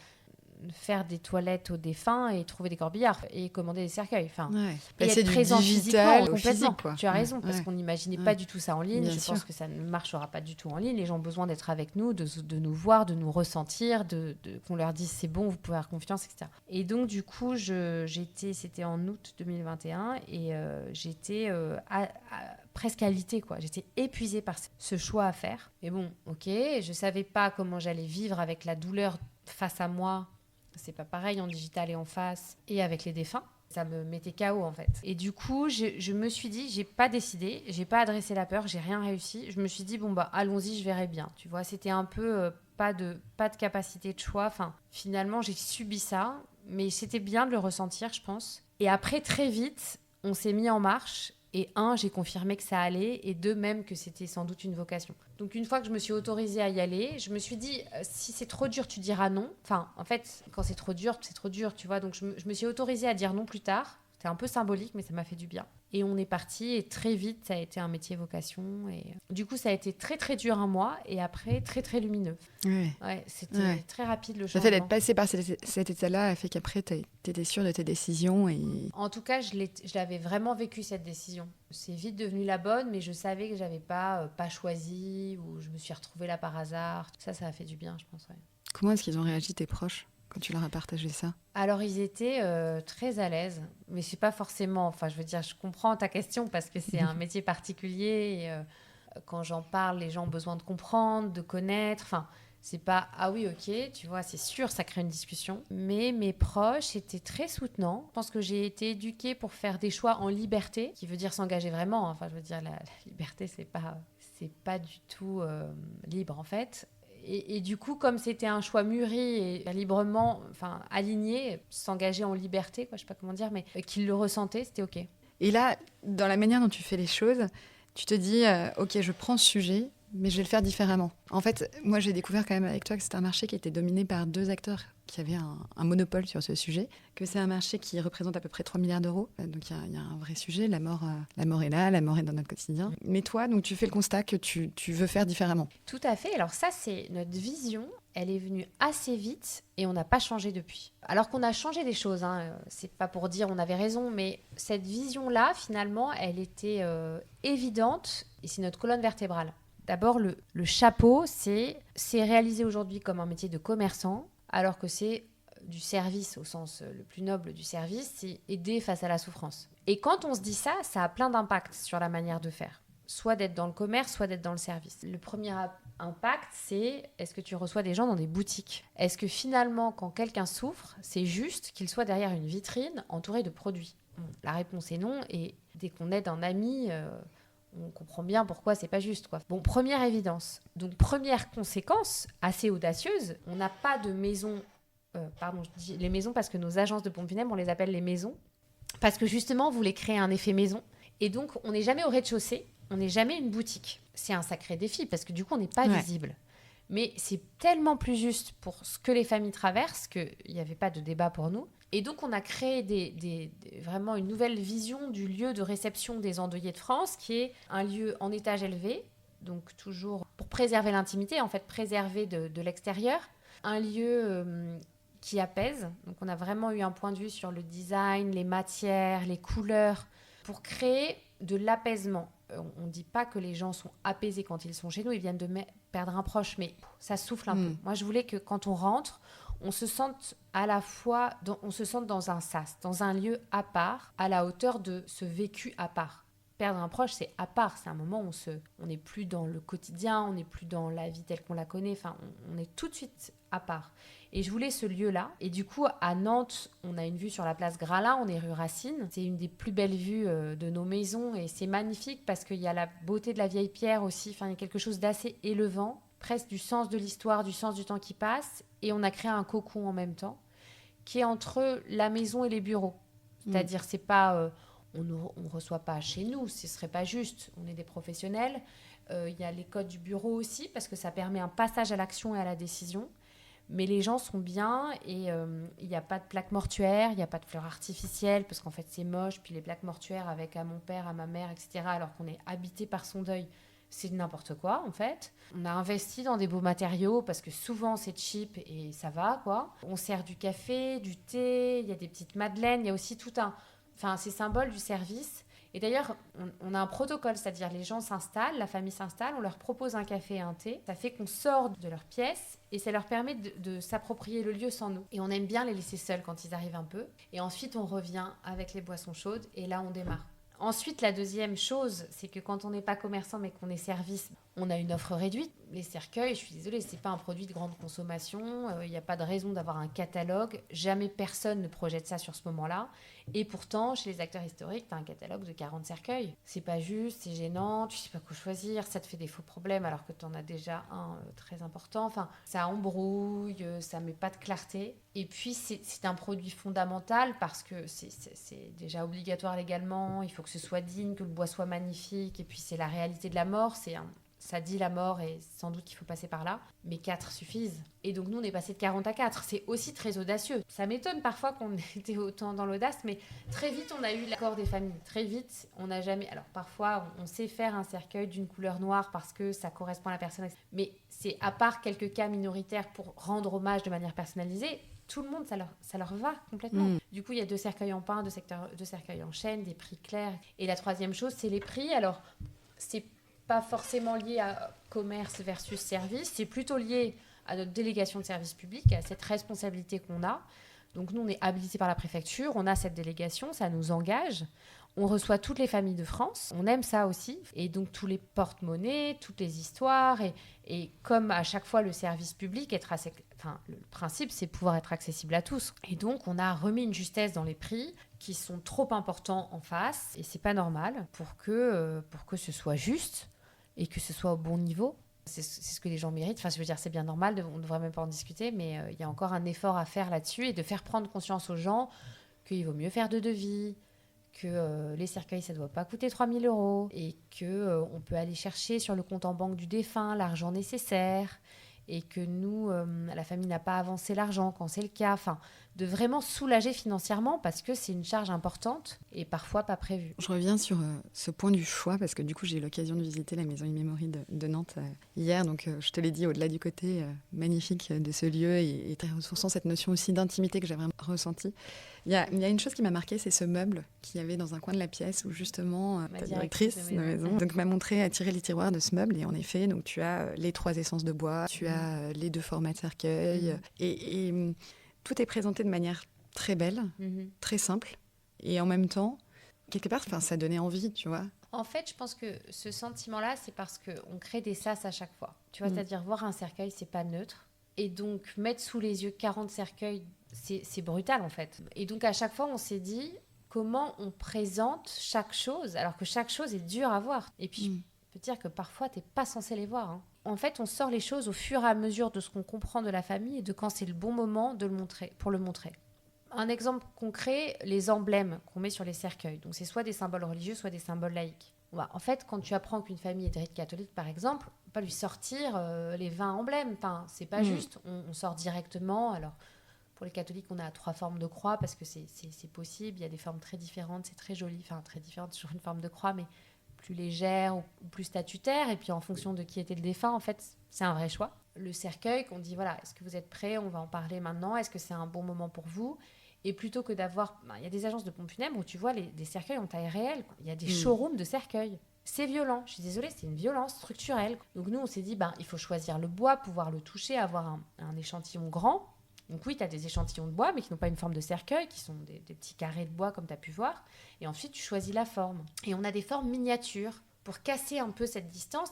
faire des toilettes aux défunts et trouver des corbillards et commander des cercueils. Et être présent physiquement, complètement. Physique, quoi. Tu as raison, parce qu'on n'imaginait pas du tout ça en ligne. Bien Je sûr. pense que ça ne marchera pas du tout en ligne. Les gens ont besoin d'être avec nous, de nous voir, de nous ressentir, qu'on leur dise c'est bon, vous pouvez avoir confiance, etc. Et donc, du coup, c'était en août 2021 et j'étais presque alitée, quoi. J'étais épuisée par ce choix à faire. Mais bon, ok, je ne savais pas comment j'allais vivre avec la douleur face à moi. C'est pas pareil en digital et en face et avec les défunts. Ça me mettait KO en fait. Et du coup, je me suis dit, j'ai pas décidé, j'ai pas adressé la peur, j'ai rien réussi. Je me suis dit, allons-y, je verrai bien. Tu vois, c'était un peu pas de capacité de choix. Finalement, j'ai subi ça, mais c'était bien de le ressentir, je pense. Et après, très vite, on s'est mis en marche. Et j'ai confirmé que ça allait. Et deux, même que c'était sans doute une vocation. Donc, une fois que je me suis autorisée à y aller, je me suis dit, si c'est trop dur, tu diras non. En fait, quand c'est trop dur, tu vois. Donc, je me suis autorisée à dire non plus tard. C'était un peu symbolique, mais ça m'a fait du bien. Et on est parti. Et très vite, ça a été un métier vocation. Et du coup, ça a été très, très dur un mois. Et après, très, très lumineux. Ouais, c'était très rapide le changement. Le fait d'être passé par cet état-là a fait qu'après, tu étais sûre de tes décisions. En tout cas, je l'avais vraiment vécu, cette décision. C'est vite devenu la bonne, mais je savais que je n'avais pas choisi ou je me suis retrouvée là par hasard. Ça a fait du bien, je pense. Ouais. Comment est-ce qu'ils ont réagi, tes proches, quand tu leur as partagé ça ? Alors, ils étaient très à l'aise, mais c'est pas forcément... je comprends ta question parce que c'est un métier particulier. Et, quand j'en parle, les gens ont besoin de comprendre, de connaître. C'est pas « ah oui, ok », tu vois, c'est sûr, ça crée une discussion. Mais mes proches étaient très soutenants. Je pense que j'ai été éduquée pour faire des choix en liberté, qui veut dire s'engager vraiment. La liberté, c'est pas du tout libre, en fait. Et du coup, comme c'était un choix mûri et librement, aligné, s'engager en liberté, quoi, je sais pas comment dire, mais qu'ils le ressentaient, c'était ok. Et là, dans la manière dont tu fais les choses, tu te dis ok, je prends ce sujet, mais je vais le faire différemment. En fait, moi, j'ai découvert quand même avec toi que c'était un marché qui était dominé par 2 acteurs qui avaient un monopole sur ce sujet, que c'est un marché qui représente à peu près 3 milliards d'euros. Donc, il y a un vrai sujet. La mort est là, la mort est dans notre quotidien. Mais toi, donc, tu fais le constat que tu veux faire différemment. Tout à fait. Alors ça, c'est notre vision. Elle est venue assez vite et on n'a pas changé depuis. Alors qu'on a changé des choses, c'est pas pour dire on avait raison, mais cette vision-là, finalement, elle était évidente et c'est notre colonne vertébrale. D'abord, le chapeau, c'est réalisé aujourd'hui comme un métier de commerçant, alors que c'est du service au sens le plus noble du service, c'est aider face à la souffrance. Et quand on se dit ça, ça a plein d'impacts sur la manière de faire. Soit d'être dans le commerce, soit d'être dans le service. Le premier impact, c'est est-ce que tu reçois des gens dans des boutiques ? Est-ce que finalement, quand quelqu'un souffre, c'est juste qu'il soit derrière une vitrine entouré de produits ? La réponse est non, et dès qu'on aide un ami... on comprend bien pourquoi c'est pas juste, quoi. Bon, première évidence. Donc, première conséquence assez audacieuse, on n'a pas de maison... je dis les maisons parce que nos agences de pompes funèbres, on les appelle les maisons. Parce que justement, on voulait créer un effet maison. Et donc, on n'est jamais au rez-de-chaussée, on n'est jamais une boutique. C'est un sacré défi parce que du coup, on n'est pas visible. Mais c'est tellement plus juste pour ce que les familles traversent qu'il n'y avait pas de débat pour nous. Et donc, on a créé vraiment une nouvelle vision du lieu de réception des endeuillés de France, qui est un lieu en étage élevé, donc toujours pour préserver l'intimité, en fait, préserver de l'extérieur. Un lieu qui apaise. Donc on a vraiment eu un point de vue sur le design, les matières, les couleurs, pour créer de l'apaisement. On ne dit pas que les gens sont apaisés quand ils sont chez nous, ils viennent de perdre un proche, mais ça souffle un peu. Moi, je voulais que quand on rentre, on se sente à la fois, on se sente dans un sas, dans un lieu à part, à la hauteur de ce vécu à part. Perdre un proche, c'est à part, c'est un moment où on n'est plus dans le quotidien, on n'est plus dans la vie telle qu'on la connaît, enfin, on est tout de suite à part. Et je voulais ce lieu-là. Et du coup, à Nantes, on a une vue sur la place Gralin, on est rue Racine. C'est une des plus belles vues de nos maisons et c'est magnifique parce qu'il y a la beauté de la vieille pierre aussi. Enfin, il y a quelque chose d'assez élevant, presque du sens de l'histoire, du sens du temps qui passe. Et on a créé un cocon en même temps qui est entre la maison et les bureaux. C'est-à-dire, c'est pas... on ne reçoit pas chez nous, ce ne serait pas juste. On est des professionnels. Il y a les codes du bureau aussi parce que ça permet un passage à l'action et à la décision. Mais les gens sont bien et il n'y a pas de plaques mortuaires, il n'y a pas de fleurs artificielles parce qu'en fait c'est moche. Puis les plaques mortuaires avec à mon père, à ma mère, etc. alors qu'on est habité par son deuil, c'est n'importe quoi en fait. On a investi dans des beaux matériaux parce que souvent c'est cheap et ça va quoi. On sert du café, du thé, il y a des petites madeleines, il y a aussi tout un... Enfin, c'est symbole du service. Et d'ailleurs, on a un protocole, c'est-à-dire les gens s'installent, la famille s'installe, on leur propose un café et un thé. Ça fait qu'on sort de leur pièce et ça leur permet de s'approprier le lieu sans nous. Et on aime bien les laisser seuls quand ils arrivent un peu. Et ensuite, on revient avec les boissons chaudes et là, on démarre. Ensuite, la deuxième chose, c'est que quand on n'est pas commerçant mais qu'on est service, on a une offre réduite. Les cercueils, je suis désolée, c'est pas un produit de grande consommation. Il n'y a pas de raison d'avoir un catalogue. Jamais personne ne projette ça sur ce moment-là. Et pourtant, chez les acteurs historiques, tu as un catalogue de 40 cercueils. C'est pas juste, c'est gênant, tu sais pas quoi choisir, ça te fait des faux problèmes alors que tu en as déjà un très important. Enfin, ça embrouille, ça met pas de clarté. Et puis, c'est un produit fondamental parce que c'est déjà obligatoire légalement. Il faut que ce soit digne, que le bois soit magnifique. Et puis, c'est la réalité de la mort. Ça dit la mort et sans doute qu'il faut passer par là. Mais 4 suffisent. Et donc nous, on est passé de 40 à 4. C'est aussi très audacieux. Ça m'étonne parfois qu'on était autant dans l'audace, mais très vite, on a eu l'accord des familles. Très vite, on n'a jamais... Alors parfois, on sait faire un cercueil d'une couleur noire parce que ça correspond à la personne. Mais c'est à part quelques cas minoritaires pour rendre hommage de manière personnalisée, tout le monde, ça leur va complètement. Du coup, il y a 2 cercueils en pin, 2 cercueils en chêne, des prix clairs. Et la troisième chose, c'est les prix. Alors, c'est pas forcément lié à commerce versus service, c'est plutôt lié à notre délégation de service public, à cette responsabilité qu'on a. Donc nous, on est habilité par la préfecture, on a cette délégation, ça nous engage. On reçoit toutes les familles de France, on aime ça aussi. Et donc tous les porte-monnaies, toutes les histoires. Et comme à chaque fois, le service public, le principe, c'est pouvoir être accessible à tous. Et donc, on a remis une justesse dans les prix qui sont trop importants en face. Et c'est pas normal pour que ce soit juste et que ce soit au bon niveau. C'est ce que les gens méritent. Enfin, je veux dire, c'est bien normal, on ne devrait même pas en discuter, mais il y a encore un effort à faire là-dessus et de faire prendre conscience aux gens qu'il vaut mieux faire de devis, que les cercueils, ça ne doit pas coûter 3 000 € et qu'on peut aller chercher sur le compte en banque du défunt l'argent nécessaire et que nous, la famille n'a pas avancé l'argent quand c'est le cas. Enfin, de vraiment soulager financièrement parce que c'est une charge importante et parfois pas prévue. Je reviens sur ce point du choix parce que du coup j'ai eu l'occasion de visiter la maison In Memory de Nantes hier, donc je te l'ai dit, au-delà du côté magnifique de ce lieu et très ressourçant, cette notion aussi d'intimité que j'ai vraiment ressentie. Il y a une chose qui m'a marquée, c'est ce meuble qu'il y avait dans un coin de la pièce où justement ta directrice de maison donc, m'a montré à tirer les tiroirs de ce meuble et en effet donc, tu as les 3 essences de bois, tu as les 2 formats de cercueil et tout est présenté de manière très belle, très simple et en même temps, quelque part, ça donnait envie, tu vois. En fait, je pense que ce sentiment-là, c'est parce qu'on crée des sas à chaque fois. Tu vois, c'est-à-dire voir un cercueil, c'est pas neutre. Et donc, mettre sous les yeux 40 cercueils, c'est brutal en fait. Et donc, à chaque fois, on s'est dit comment on présente chaque chose, alors que chaque chose est dure à voir. Et puis, je peux te dire que parfois, t'es pas censé les voir. Hein. En fait, on sort les choses au fur et à mesure de ce qu'on comprend de la famille et de quand c'est le bon moment de le montrer, pour le montrer. Un exemple concret, les emblèmes qu'on met sur les cercueils. Donc, c'est soit des symboles religieux, soit des symboles laïques. En fait, quand tu apprends qu'une famille est de rite catholique, par exemple, on peut pas lui sortir les 20 emblèmes. Enfin, c'est pas juste. On sort directement. Alors, pour les catholiques, on a 3 formes de croix parce que c'est possible. Il y a des formes très différentes. C'est très joli. Enfin, très différentes sur une forme de croix, mais plus légère ou plus statutaire. Et puis, en fonction de qui était le défunt, en fait, c'est un vrai choix. le cercueil, qu'on dit voilà, est-ce que vous êtes prêts, on va en parler maintenant, est-ce que c'est un bon moment pour vous? Et plutôt que d'avoir... Il y a des agences de pompes funèbres où tu vois des cercueils en taille réelle. Il y a des showrooms de cercueils. C'est violent. Je suis désolée, c'est une violence structurelle. Donc nous, on s'est dit, il faut choisir le bois, pouvoir le toucher, avoir un échantillon grand. Donc oui, tu as des échantillons de bois, mais qui n'ont pas une forme de cercueil, qui sont des petits carrés de bois, comme tu as pu voir. Et ensuite, tu choisis la forme. Et on a des formes miniatures pour casser un peu cette distance.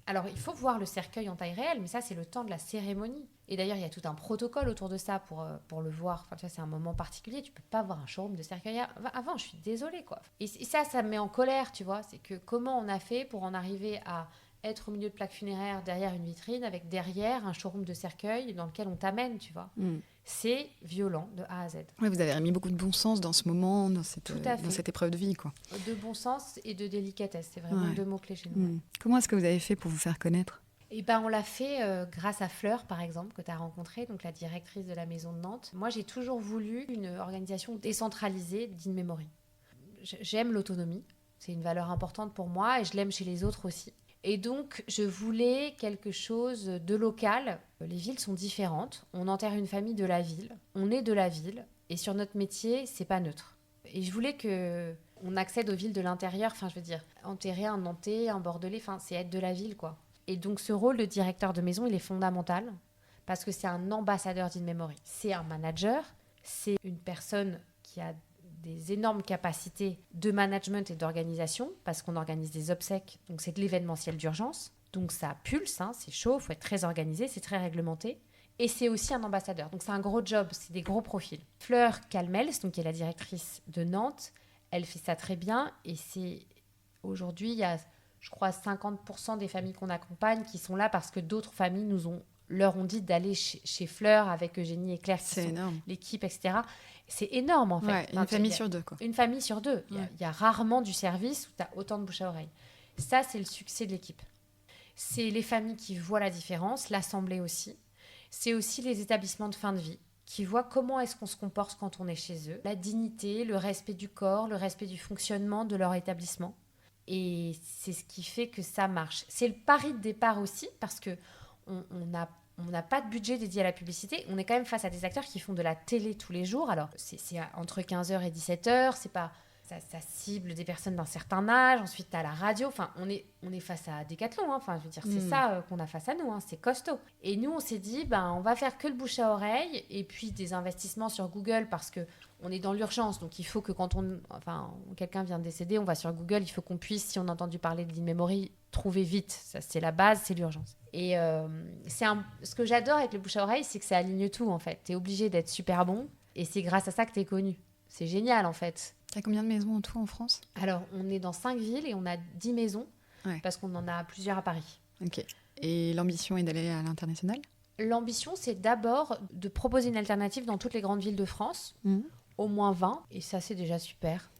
Alors, il faut voir le cercueil en taille réelle, mais ça, c'est le temps de la cérémonie. Et d'ailleurs, il y a tout un protocole autour de ça pour le voir. Enfin, tu vois, c'est un moment particulier. Tu peux pas voir un showroom de cercueil avant. Je suis désolée, quoi. Et ça me met en colère, tu vois. C'est que comment on a fait pour en arriver à être au milieu de plaques funéraires derrière une vitrine, avec derrière un showroom de cercueil dans lequel on t'amène, tu vois. C'est violent de A à Z. Ouais, vous avez remis beaucoup de bon sens dans ce moment, dans cette épreuve de vie, quoi. De bon sens et de délicatesse, c'est vraiment 2 mots-clés chez nous. Comment est-ce que vous avez fait pour vous faire connaître ? On l'a fait grâce à Fleur, par exemple, que tu as rencontrée, donc la directrice de la Maison de Nantes. Moi, j'ai toujours voulu une organisation décentralisée d'In Memory. J'aime l'autonomie, c'est une valeur importante pour moi et je l'aime chez les autres aussi. Et donc, je voulais quelque chose de local. Les villes sont différentes. On enterre une famille de la ville. On est de la ville. Et sur notre métier, c'est pas neutre. Et je voulais qu'on accède aux villes de l'intérieur. Enfin, je veux dire, enterrer un Nantais, un Bordelais, c'est être de la ville, quoi. Et donc, ce rôle de directeur de maison, il est fondamental. Parce que c'est un ambassadeur d'In Memory. C'est un manager. C'est une personne qui a des énormes capacités de management et d'organisation, parce qu'on organise des obsèques, donc c'est de l'événementiel d'urgence. Donc ça pulse, c'est chaud, il faut être très organisé, c'est très réglementé. Et c'est aussi un ambassadeur, donc c'est un gros job, c'est des gros profils. Fleur Calmels, donc, qui est la directrice de Nantes, elle fait ça très bien, et aujourd'hui, il y a, je crois, 50% des familles qu'on accompagne qui sont là parce que d'autres familles leur ont dit d'aller chez Fleur avec Eugénie et Claire, qui sont énorme. L'équipe, etc. C'est énorme, en fait. Ouais, une famille sur 2, quoi. Une famille sur 2. Il y a rarement du service où tu as autant de bouche à oreille. Ça, c'est le succès de l'équipe. C'est les familles qui voient la différence, l'assemblée aussi. C'est aussi les établissements de fin de vie qui voient comment est-ce qu'on se comporte quand on est chez eux. La dignité, le respect du corps, le respect du fonctionnement de leur établissement. Et c'est ce qui fait que ça marche. C'est le pari de départ aussi, parce qu'on n'a pas de budget dédié à la publicité. On est quand même face à des acteurs qui font de la télé tous les jours. Alors, c'est entre 15h et 17h. C'est pas, ça cible des personnes d'un certain âge. Ensuite, tu as la radio. Enfin, on est face à Décathlon. Enfin, je veux dire, c'est ça qu'on a face à nous. C'est costaud. Et nous, on s'est dit, on va faire que le bouche à oreille. Et puis, des investissements sur Google, parce qu'on est dans l'urgence. Donc, il faut que quand quelqu'un vient de décéder, on va sur Google. Il faut qu'on puisse, si on a entendu parler de l'In Memory, trouver vite. Ça, c'est la base, c'est l'urgence. Et ce que j'adore avec le bouche à oreille, c'est que ça aligne tout, en fait. Tu es obligé d'être super bon. Et c'est grâce à ça que tu es connu. C'est génial, en fait. T'as combien de maisons en tout en France ? Alors, on est dans 5 villes et on a 10 maisons. Parce qu'on en a plusieurs à Paris. Ok. Et l'ambition est d'aller à l'international ? L'ambition, c'est d'abord de proposer une alternative dans toutes les grandes villes de France. Au moins 20. Et ça, c'est déjà super.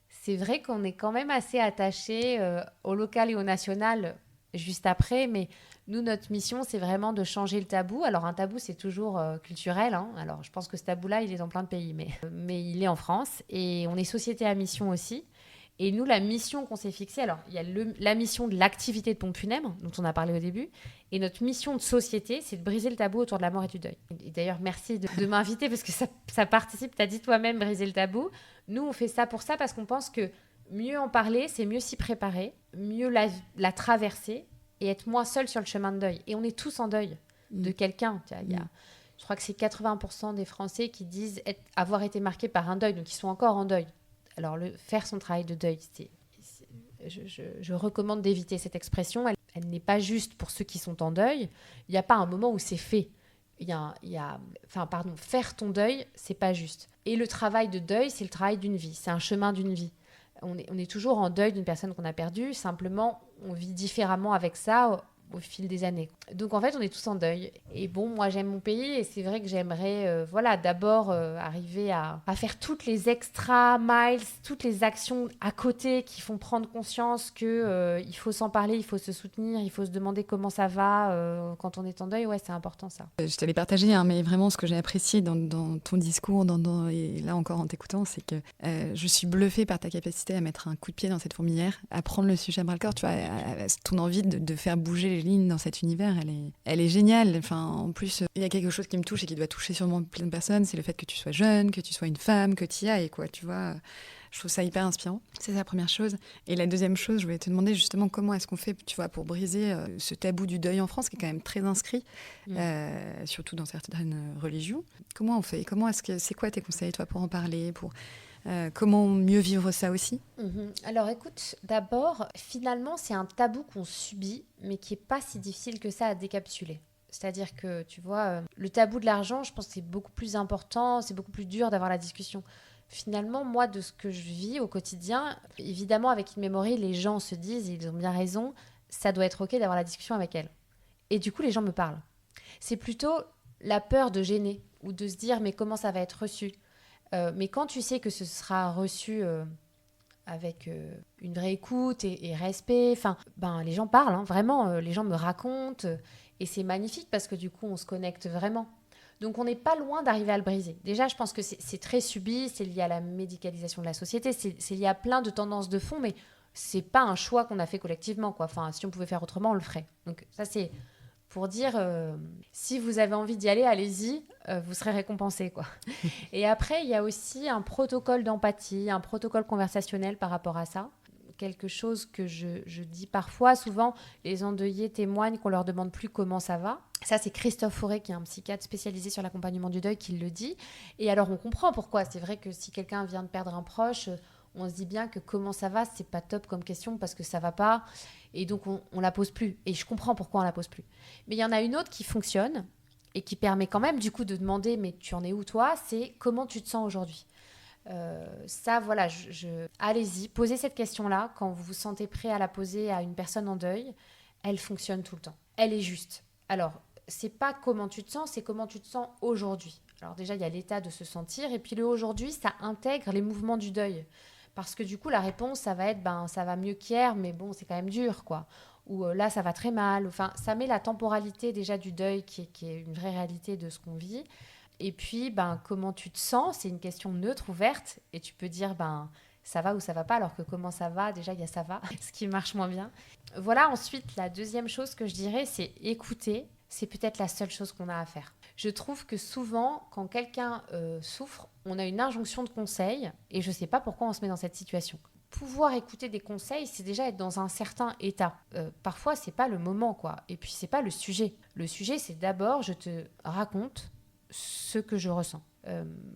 C'est vrai qu'on est quand même assez attaché au local et au national juste après, mais nous, notre mission, c'est vraiment de changer le tabou. Alors, un tabou, c'est toujours culturel. Alors, je pense que ce tabou-là, il est dans plein de pays, mais il est en France. Et on est société à mission aussi. Et nous, la mission qu'on s'est fixée, alors, il y a la mission de l'activité de pompe funèbre, dont on a parlé au début. Et notre mission de société, c'est de briser le tabou autour de la mort et du deuil. Et d'ailleurs, merci de m'inviter, parce que ça participe. Tu as dit toi-même briser le tabou. Nous, on fait ça pour ça, parce qu'on pense que mieux en parler, c'est mieux s'y préparer, mieux la traverser et être moins seul sur le chemin de deuil. Et on est tous en deuil de quelqu'un. Je crois que c'est 80% des Français qui disent avoir été marqués par un deuil, donc ils sont encore en deuil. Alors, faire son travail de deuil, je recommande d'éviter cette expression. Elle n'est pas juste pour ceux qui sont en deuil. Il n'y a pas un moment où c'est fait. Faire ton deuil, c'est pas juste. Et le travail de deuil, c'est le travail d'une vie. C'est un chemin d'une vie. On est toujours en deuil d'une personne qu'on a perdue. Simplement, on vit différemment avec ça au fil des années. Donc, en fait, on est tous en deuil. Et bon, moi, j'aime mon pays et c'est vrai que j'aimerais, d'abord arriver à faire toutes les extra miles, toutes les actions à côté qui font prendre conscience qu'il faut s'en parler, il faut se soutenir, il faut se demander comment ça va quand on est en deuil. Ouais, c'est important, ça. Je t'allais partager, mais vraiment, ce que j'ai apprécié dans ton discours, et là encore en t'écoutant, c'est que je suis bluffée par ta capacité à mettre un coup de pied dans cette fourmilière, à prendre le sujet à bras-le-corps, tu vois, à ton envie de faire bouger les Géline, dans cet univers, elle est géniale. Enfin, en plus, il y a quelque chose qui me touche et qui doit toucher sûrement plein de personnes, c'est le fait que tu sois jeune, que tu sois une femme, que tu y ailles, quoi, tu vois. Je trouve ça hyper inspirant. C'est la première chose. Et la deuxième chose, je voulais te demander justement comment est-ce qu'on fait, tu vois, pour briser ce tabou du deuil en France, qui est quand même très inscrit, surtout dans certaines religions. Comment on fait? C'est quoi tes conseils, toi, pour en parler, comment mieux vivre ça aussi? Alors écoute, d'abord, finalement, c'est un tabou qu'on subit, mais qui n'est pas si difficile que ça à décapsuler. C'est-à-dire que, tu vois, le tabou de l'argent, je pense que c'est beaucoup plus important, c'est beaucoup plus dur d'avoir la discussion. Finalement, moi, de ce que je vis au quotidien, évidemment, avec In Memory, les gens se disent, ils ont bien raison, ça doit être OK d'avoir la discussion avec elle. Et du coup, les gens me parlent. C'est plutôt la peur de gêner ou de se dire, mais comment ça va être reçu? Mais quand tu sais que ce sera reçu avec une vraie écoute et respect, les gens parlent, hein, vraiment, les gens me racontent, et c'est magnifique parce que du coup, on se connecte vraiment. Donc, on n'est pas loin d'arriver à le briser. Déjà, je pense que c'est très subi, c'est lié à la médicalisation de la société, c'est lié à plein de tendances de fond, mais c'est pas un choix qu'on a fait collectivement, quoi. Enfin, si on pouvait faire autrement, on le ferait. Donc, ça, c'est pour dire, si vous avez envie d'y aller, allez-y, vous serez récompensé, quoi. Et après, il y a aussi un protocole d'empathie, un protocole conversationnel par rapport à ça. Quelque chose que je dis parfois, souvent, les endeuillés témoignent qu'on leur demande plus comment ça va. Ça, c'est Christophe Fauré, qui est un psychiatre spécialisé sur l'accompagnement du deuil, qui le dit. Et alors, on comprend pourquoi. C'est vrai que si quelqu'un vient de perdre un proche, on se dit bien que comment ça va, c'est pas top comme question parce que ça va pas. Et donc, on la pose plus. Et je comprends pourquoi on la pose plus. Mais il y en a une autre qui fonctionne et qui permet quand même, du coup, de demander, mais tu en es où, toi? C'est comment tu te sens aujourd'hui? Ça, voilà, allez-y, posez cette question-là quand vous vous sentez prêt à la poser à une personne en deuil. Elle fonctionne tout le temps. Elle est juste. Alors, c'est pas comment tu te sens, c'est comment tu te sens aujourd'hui. Alors déjà, il y a l'état de se sentir, et puis le aujourd'hui, ça intègre les mouvements du deuil. Parce que du coup, la réponse, ça va être, ça va mieux qu'hier, mais bon, c'est quand même dur, quoi. Ou là, ça va très mal. Enfin, ça met la temporalité déjà du deuil, qui est une vraie réalité de ce qu'on vit. Et puis, comment tu te sens, c'est une question neutre, ouverte, et tu peux dire, ça va ou ça va pas, alors que comment ça va, déjà, il y a ça va, ce qui marche moins bien. Voilà, ensuite, la deuxième chose que je dirais, c'est écouter. C'est peut-être la seule chose qu'on a à faire. Je trouve que souvent, quand quelqu'un souffre, on a une injonction de conseil, et je sais pas pourquoi on se met dans cette situation. Pouvoir écouter des conseils, c'est déjà être dans un certain état. Parfois, c'est pas le moment, quoi. Et puis, c'est pas le sujet. Le sujet, c'est d'abord, je te raconte ce que je ressens.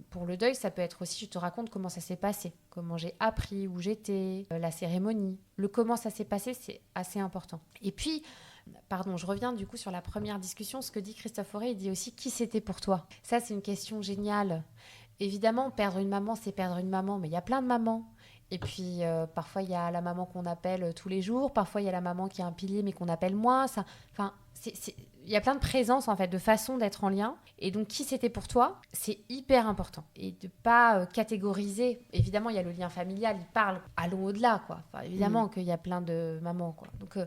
Pour le deuil, ça peut être aussi, je te raconte comment ça s'est passé, comment j'ai appris, où j'étais, la cérémonie. Le comment ça s'est passé, c'est assez important. Et puis, je reviens du coup sur la première discussion, ce que dit Christophe Fauré, il dit aussi qui c'était pour toi. Ça, c'est une question géniale. Évidemment, perdre une maman, c'est perdre une maman, mais il y a plein de mamans. Et puis, parfois, il y a la maman qu'on appelle tous les jours, parfois, il y a la maman qui est un pilier, mais qu'on appelle moins. Il y a plein de présences, en fait, de façons d'être en lien. Et donc, qui c'était pour toi, c'est hyper important. Et de ne pas catégoriser. Évidemment, il y a le lien familial, il parle, allons au-delà, quoi. Enfin, évidemment qu'il y a plein de mamans, quoi. Donc,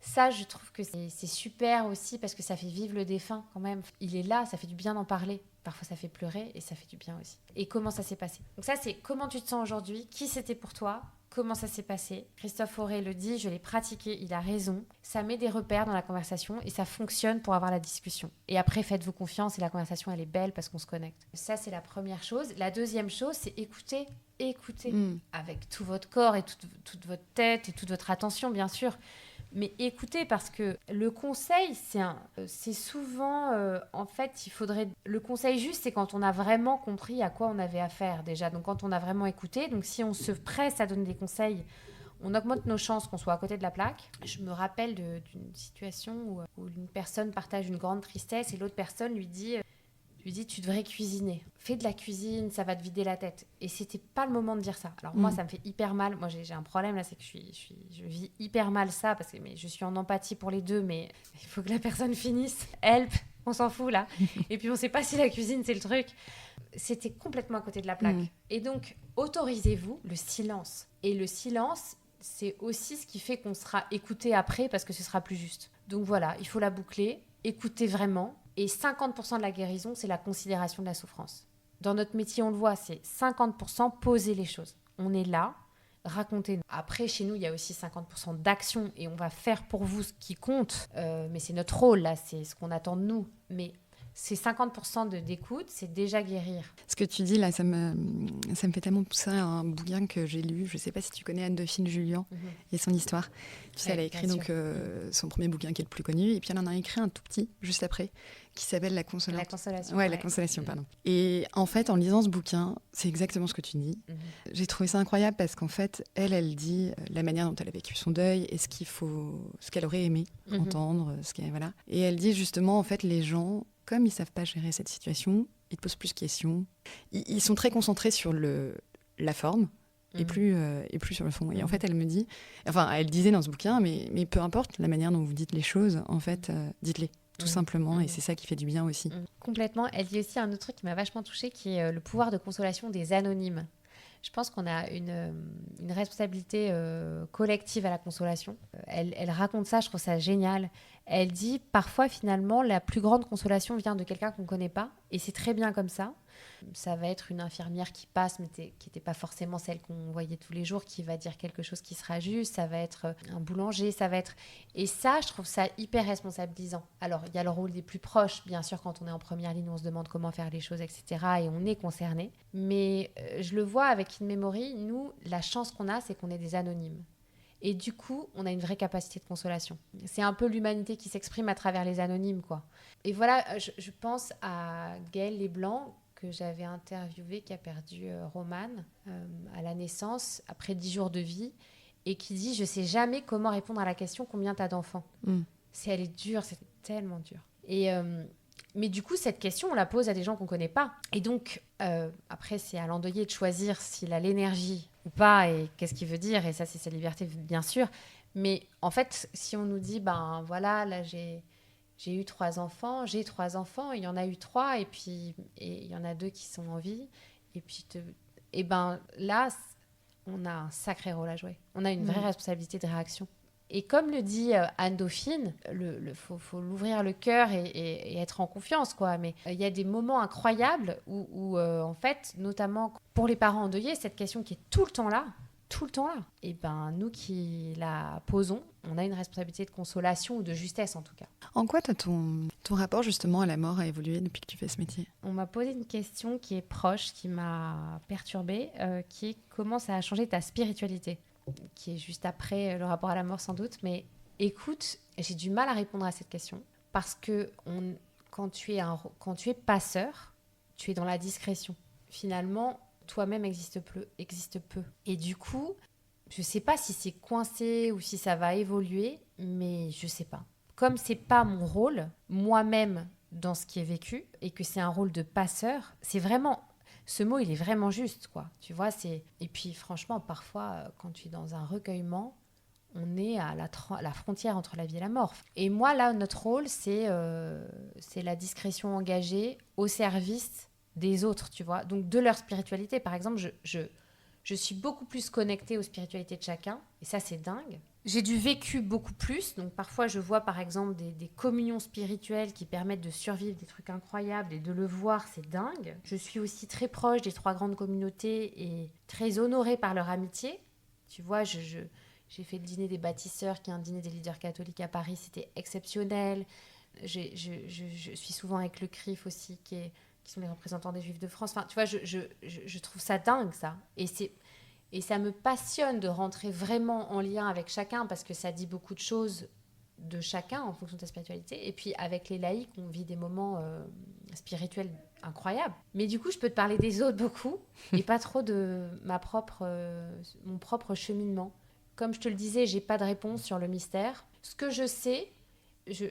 ça, je trouve que c'est super aussi parce que ça fait vivre le défunt quand même. Il est là, ça fait du bien d'en parler. Parfois, ça fait pleurer et ça fait du bien aussi. Et comment ça s'est passé? Donc ça, c'est comment tu te sens aujourd'hui, qui c'était pour toi, comment ça s'est passé. Christophe Fauré le dit, je l'ai pratiqué, il a raison. Ça met des repères dans la conversation et ça fonctionne pour avoir la discussion. Et après, faites-vous confiance et la conversation, elle est belle parce qu'on se connecte. Ça, c'est la première chose. La deuxième chose, c'est écouter. Écoutez avec tout votre corps et toute votre tête et toute votre attention, bien sûr. Mais écoutez, parce que le conseil, c'est souvent, en fait, il faudrait... Le conseil juste, c'est quand on a vraiment compris à quoi on avait affaire déjà. Donc, quand on a vraiment écouté. Donc, si on se presse à donner des conseils, on augmente nos chances qu'on soit à côté de la plaque. Je me rappelle d'une situation où une personne partage une grande tristesse et l'autre personne lui dit tu devrais cuisiner. Fais de la cuisine, ça va te vider la tête. Et c'était pas le moment de dire ça. Alors moi, ça me fait hyper mal. Moi, j'ai un problème là, c'est que je vis hyper mal ça parce que je suis en empathie pour les deux, mais il faut que la personne finisse. Help, on s'en fout là. Et puis on sait pas si la cuisine c'est le truc. C'était complètement à côté de la plaque. Et donc, autorisez-vous le silence. Et le silence, c'est aussi ce qui fait qu'on sera écouté après parce que ce sera plus juste. Donc voilà, il faut la boucler, écouter vraiment. Et 50% de la guérison, c'est la considération de la souffrance. Dans notre métier, on le voit, c'est 50% poser les choses. On est là, racontez-nous. Après, chez nous, il y a aussi 50% d'action et on va faire pour vous ce qui compte. Mais c'est notre rôle, là, c'est ce qu'on attend de nous. Mais ces 50% d'écoute, c'est déjà guérir. Ce que tu dis là, ça me fait tellement penser à un bouquin que j'ai lu. Je ne sais pas si tu connais Anne-Dauphine Jullian et son histoire. Tu sais, elle a écrit donc, son premier bouquin qui est le plus connu. Et puis elle en a écrit un tout petit, juste après, qui s'appelle La Consolation. La Consolation. Ouais, La Consolation, pardon. Et en fait, en lisant ce bouquin, c'est exactement ce que tu dis. J'ai trouvé ça incroyable parce qu'en fait, elle dit la manière dont elle a vécu son deuil et ce qu'elle aurait aimé entendre. Voilà. Et elle dit justement, en fait, les gens, comme ils ne savent pas gérer cette situation, ils te posent plus de questions. Ils sont très concentrés sur la forme et plus sur le fond. Et en fait, elle disait dans ce bouquin, mais peu importe la manière dont vous dites les choses, en fait, dites-les. Tout simplement, et c'est ça qui fait du bien aussi. Complètement. Elle dit aussi un autre truc qui m'a vachement touchée, qui est le pouvoir de consolation des anonymes. Je pense qu'on a une responsabilité collective à la consolation. Elle raconte ça, je trouve ça génial. Elle dit, parfois, finalement, la plus grande consolation vient de quelqu'un qu'on ne connaît pas, et c'est très bien comme ça. Ça va être une infirmière qui passe, mais qui n'était pas forcément celle qu'on voyait tous les jours, qui va dire quelque chose qui sera juste. Ça va être un boulanger, ça va être... Et ça, je trouve ça hyper responsabilisant. Alors, il y a le rôle des plus proches. Bien sûr, quand on est en première ligne, on se demande comment faire les choses, etc. Et on est concerné. Mais je le vois avec In Memory, nous, la chance qu'on a, c'est qu'on est des anonymes. Et du coup, on a une vraie capacité de consolation. C'est un peu l'humanité qui s'exprime à travers les anonymes, quoi. Et voilà, je pense à Gaëlle Leblanc, que j'avais interviewée, qui a perdu Romane à la naissance, après 10 jours de vie, et qui dit « Je ne sais jamais comment répondre à la question « Combien tu as d'enfants ?» Elle est dure, c'est tellement dur. Mais du coup, cette question, on la pose à des gens qu'on ne connaît pas. Et donc, après, c'est à l'endeuillé de choisir s'il a l'énergie ou pas, et qu'est-ce qu'il veut dire, et ça, c'est sa liberté, bien sûr. Mais en fait, si on nous dit « Ben voilà, là, j'ai eu 3 enfants, il y en a eu 3, et il y en a 2 qui sont en vie. Et puis, là, on a un sacré rôle à jouer. On a une vraie responsabilité de réaction. Et comme le dit Anne-Dauphine, faut l'ouvrir le cœur et être en confiance, quoi. Mais il y a des moments incroyables où en fait, notamment pour les parents endeuillés, cette question qui est tout le temps là, et nous qui la posons, on a une responsabilité de consolation ou de justesse en tout cas. En quoi ton rapport justement à la mort a évolué depuis que tu fais ce métier ? On m'a posé une question qui est proche, qui m'a perturbée, qui est comment ça a changé ta spiritualité, qui est juste après le rapport à la mort sans doute. Mais écoute, j'ai du mal à répondre à cette question parce que quand tu es passeur, tu es dans la discrétion. Finalement, toi-même existe peu. Et du coup, je sais pas si c'est coincé ou si ça va évoluer, mais je sais pas. Comme c'est pas mon rôle, moi-même, dans ce qui est vécu, et que c'est un rôle de passeur, c'est vraiment... Ce mot, il est vraiment juste, quoi. Tu vois, c'est... Et puis, franchement, parfois, quand tu es dans un recueillement, on est à la frontière entre la vie et la mort. Et moi, là, notre rôle, c'est la discrétion engagée au service des autres, tu vois. Donc, de leur spiritualité. Par exemple, je suis beaucoup plus connectée aux spiritualités de chacun. Et ça, c'est dingue. J'ai du vécu beaucoup plus. Donc, parfois, je vois, par exemple, des communions spirituelles qui permettent de survivre des trucs incroyables. Et de le voir, c'est dingue. Je suis aussi très proche des 3 grandes communautés et très honorée par leur amitié. Tu vois, j'ai fait le dîner des bâtisseurs, qui est un dîner des leaders catholiques à Paris. C'était exceptionnel. Je suis souvent avec le CRIF aussi, qui sont les représentants des Juifs de France. Enfin, tu vois, je trouve ça dingue, ça. Et ça me passionne de rentrer vraiment en lien avec chacun, parce que ça dit beaucoup de choses de chacun en fonction de ta spiritualité. Et puis, avec les laïcs, on vit des moments spirituels incroyables. Mais du coup, je peux te parler des autres beaucoup, et pas trop de mon propre cheminement. Comme je te le disais, j'ai pas de réponse sur le mystère. Ce que je sais, je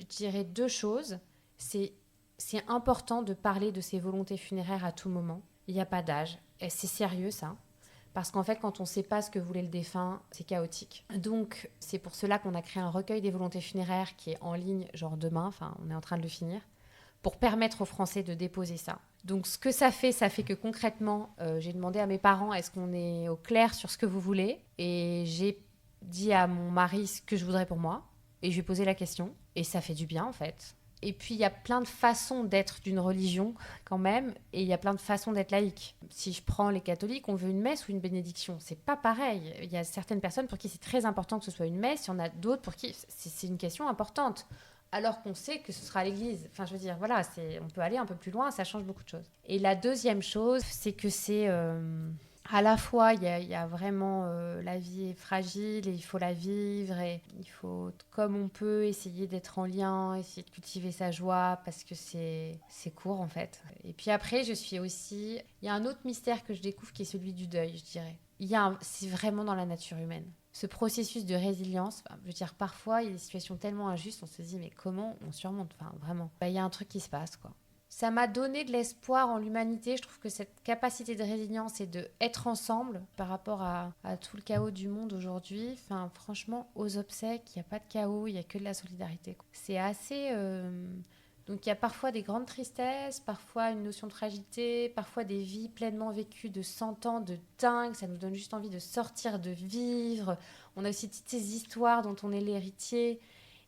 dirais 2 choses. C'est important de parler de ses volontés funéraires à tout moment. Il n'y a pas d'âge. Et c'est sérieux, ça. Parce qu'en fait, quand on ne sait pas ce que voulait le défunt, c'est chaotique. Donc, c'est pour cela qu'on a créé un recueil des volontés funéraires qui est en ligne, genre demain, enfin, on est en train de le finir, pour permettre aux Français de déposer ça. Donc, ce que ça fait que concrètement, j'ai demandé à mes parents, est-ce qu'on est au clair sur ce que vous voulez ? Et j'ai dit à mon mari ce que je voudrais pour moi. Et je lui ai posé la question. Et ça fait du bien, en fait. Et puis, il y a plein de façons d'être d'une religion, quand même, et il y a plein de façons d'être laïque. Si je prends les catholiques, on veut une messe ou une bénédiction. C'est pas pareil. Il y a certaines personnes pour qui c'est très important que ce soit une messe, il y en a d'autres pour qui c'est une question importante. Alors qu'on sait que ce sera à l'église. Enfin, je veux dire, voilà, on peut aller un peu plus loin, ça change beaucoup de choses. Et la deuxième chose, c'est que c'est... à la fois, il y a vraiment... la vie est fragile et il faut la vivre. Et il faut, comme on peut, essayer d'être en lien, essayer de cultiver sa joie, parce que c'est court, en fait. Et puis après, je suis aussi... Il y a un autre mystère que je découvre qui est celui du deuil, je dirais. C'est vraiment dans la nature humaine. Ce processus de résilience, je veux dire, parfois, il y a des situations tellement injustes, on se dit, mais comment on surmonte? Enfin, vraiment. Il y a un truc qui se passe, quoi. Ça m'a donné de l'espoir en l'humanité. Je trouve que cette capacité de résilience et d'être ensemble par rapport à tout le chaos du monde aujourd'hui, enfin, franchement, aux obsèques, il n'y a pas de chaos, il n'y a que de la solidarité, quoi. C'est assez... Donc il y a parfois des grandes tristesses, parfois une notion de fragilité, parfois des vies pleinement vécues de 100 ans de dingue. Ça nous donne juste envie de sortir, de vivre. On a aussi toutes ces histoires dont on est l'héritier.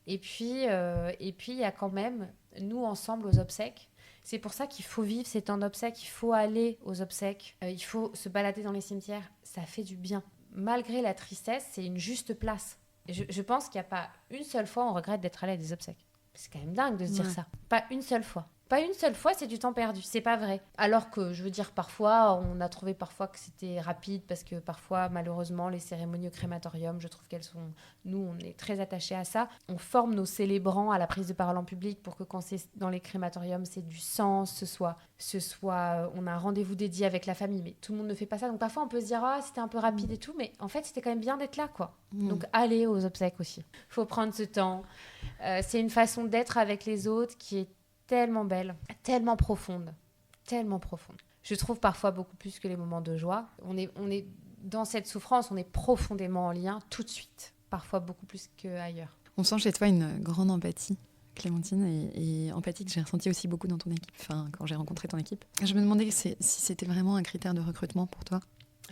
Et puis il y a quand même, nous ensemble aux obsèques. C'est pour ça qu'il faut vivre ces temps d'obsèques, il faut aller aux obsèques, il faut se balader dans les cimetières. Ça fait du bien. Malgré la tristesse, c'est une juste place. Et je pense qu'il n'y a pas une seule fois on regrette d'être allé à des obsèques. C'est quand même dingue de se dire ça. Pas une seule fois. Pas une seule fois, c'est du temps perdu. C'est pas vrai. Alors que, je veux dire, parfois, on a trouvé parfois que c'était rapide parce que parfois, malheureusement, les cérémonies au crématorium, je trouve qu'elles sont... Nous, on est très attachés à ça. On forme nos célébrants à la prise de parole en public pour que quand c'est dans les crématoriums, c'est du sens, ce soit on a un rendez-vous dédié avec la famille, mais tout le monde ne fait pas ça. Donc parfois, on peut se dire, c'était un peu rapide et tout, mais en fait, c'était quand même bien d'être là, quoi. Donc, allez aux obsèques aussi. Il faut prendre ce temps. C'est une façon d'être avec les autres qui est tellement belle, tellement profonde. Je trouve parfois beaucoup plus que les moments de joie. On est dans cette souffrance, on est profondément en lien tout de suite, parfois beaucoup plus qu'ailleurs. On sent chez toi une grande empathie, Clémentine, et empathie que j'ai ressentie aussi beaucoup dans ton équipe, quand j'ai rencontré ton équipe. Je me demandais si c'était vraiment un critère de recrutement pour toi.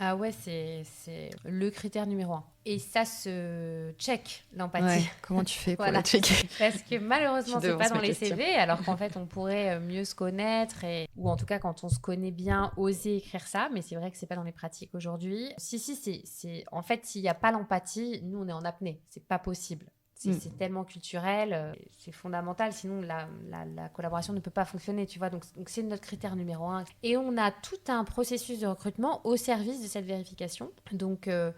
Ah ouais, c'est le critère numéro 1. Et ça se check, l'empathie. Ouais, comment tu fais pour la checker? Parce que malheureusement, c'est pas dans les CV, alors qu'en fait, on pourrait mieux se connaître, ou en tout cas, quand on se connaît bien, oser écrire ça, mais c'est vrai que c'est pas dans les pratiques aujourd'hui. En fait, s'il n'y a pas l'empathie, nous, on est en apnée. C'est pas possible. C'est tellement culturel, c'est fondamental, sinon la collaboration ne peut pas fonctionner, tu vois. Donc c'est notre critère numéro 1. Et on a tout un processus de recrutement au service de cette vérification. Donc, je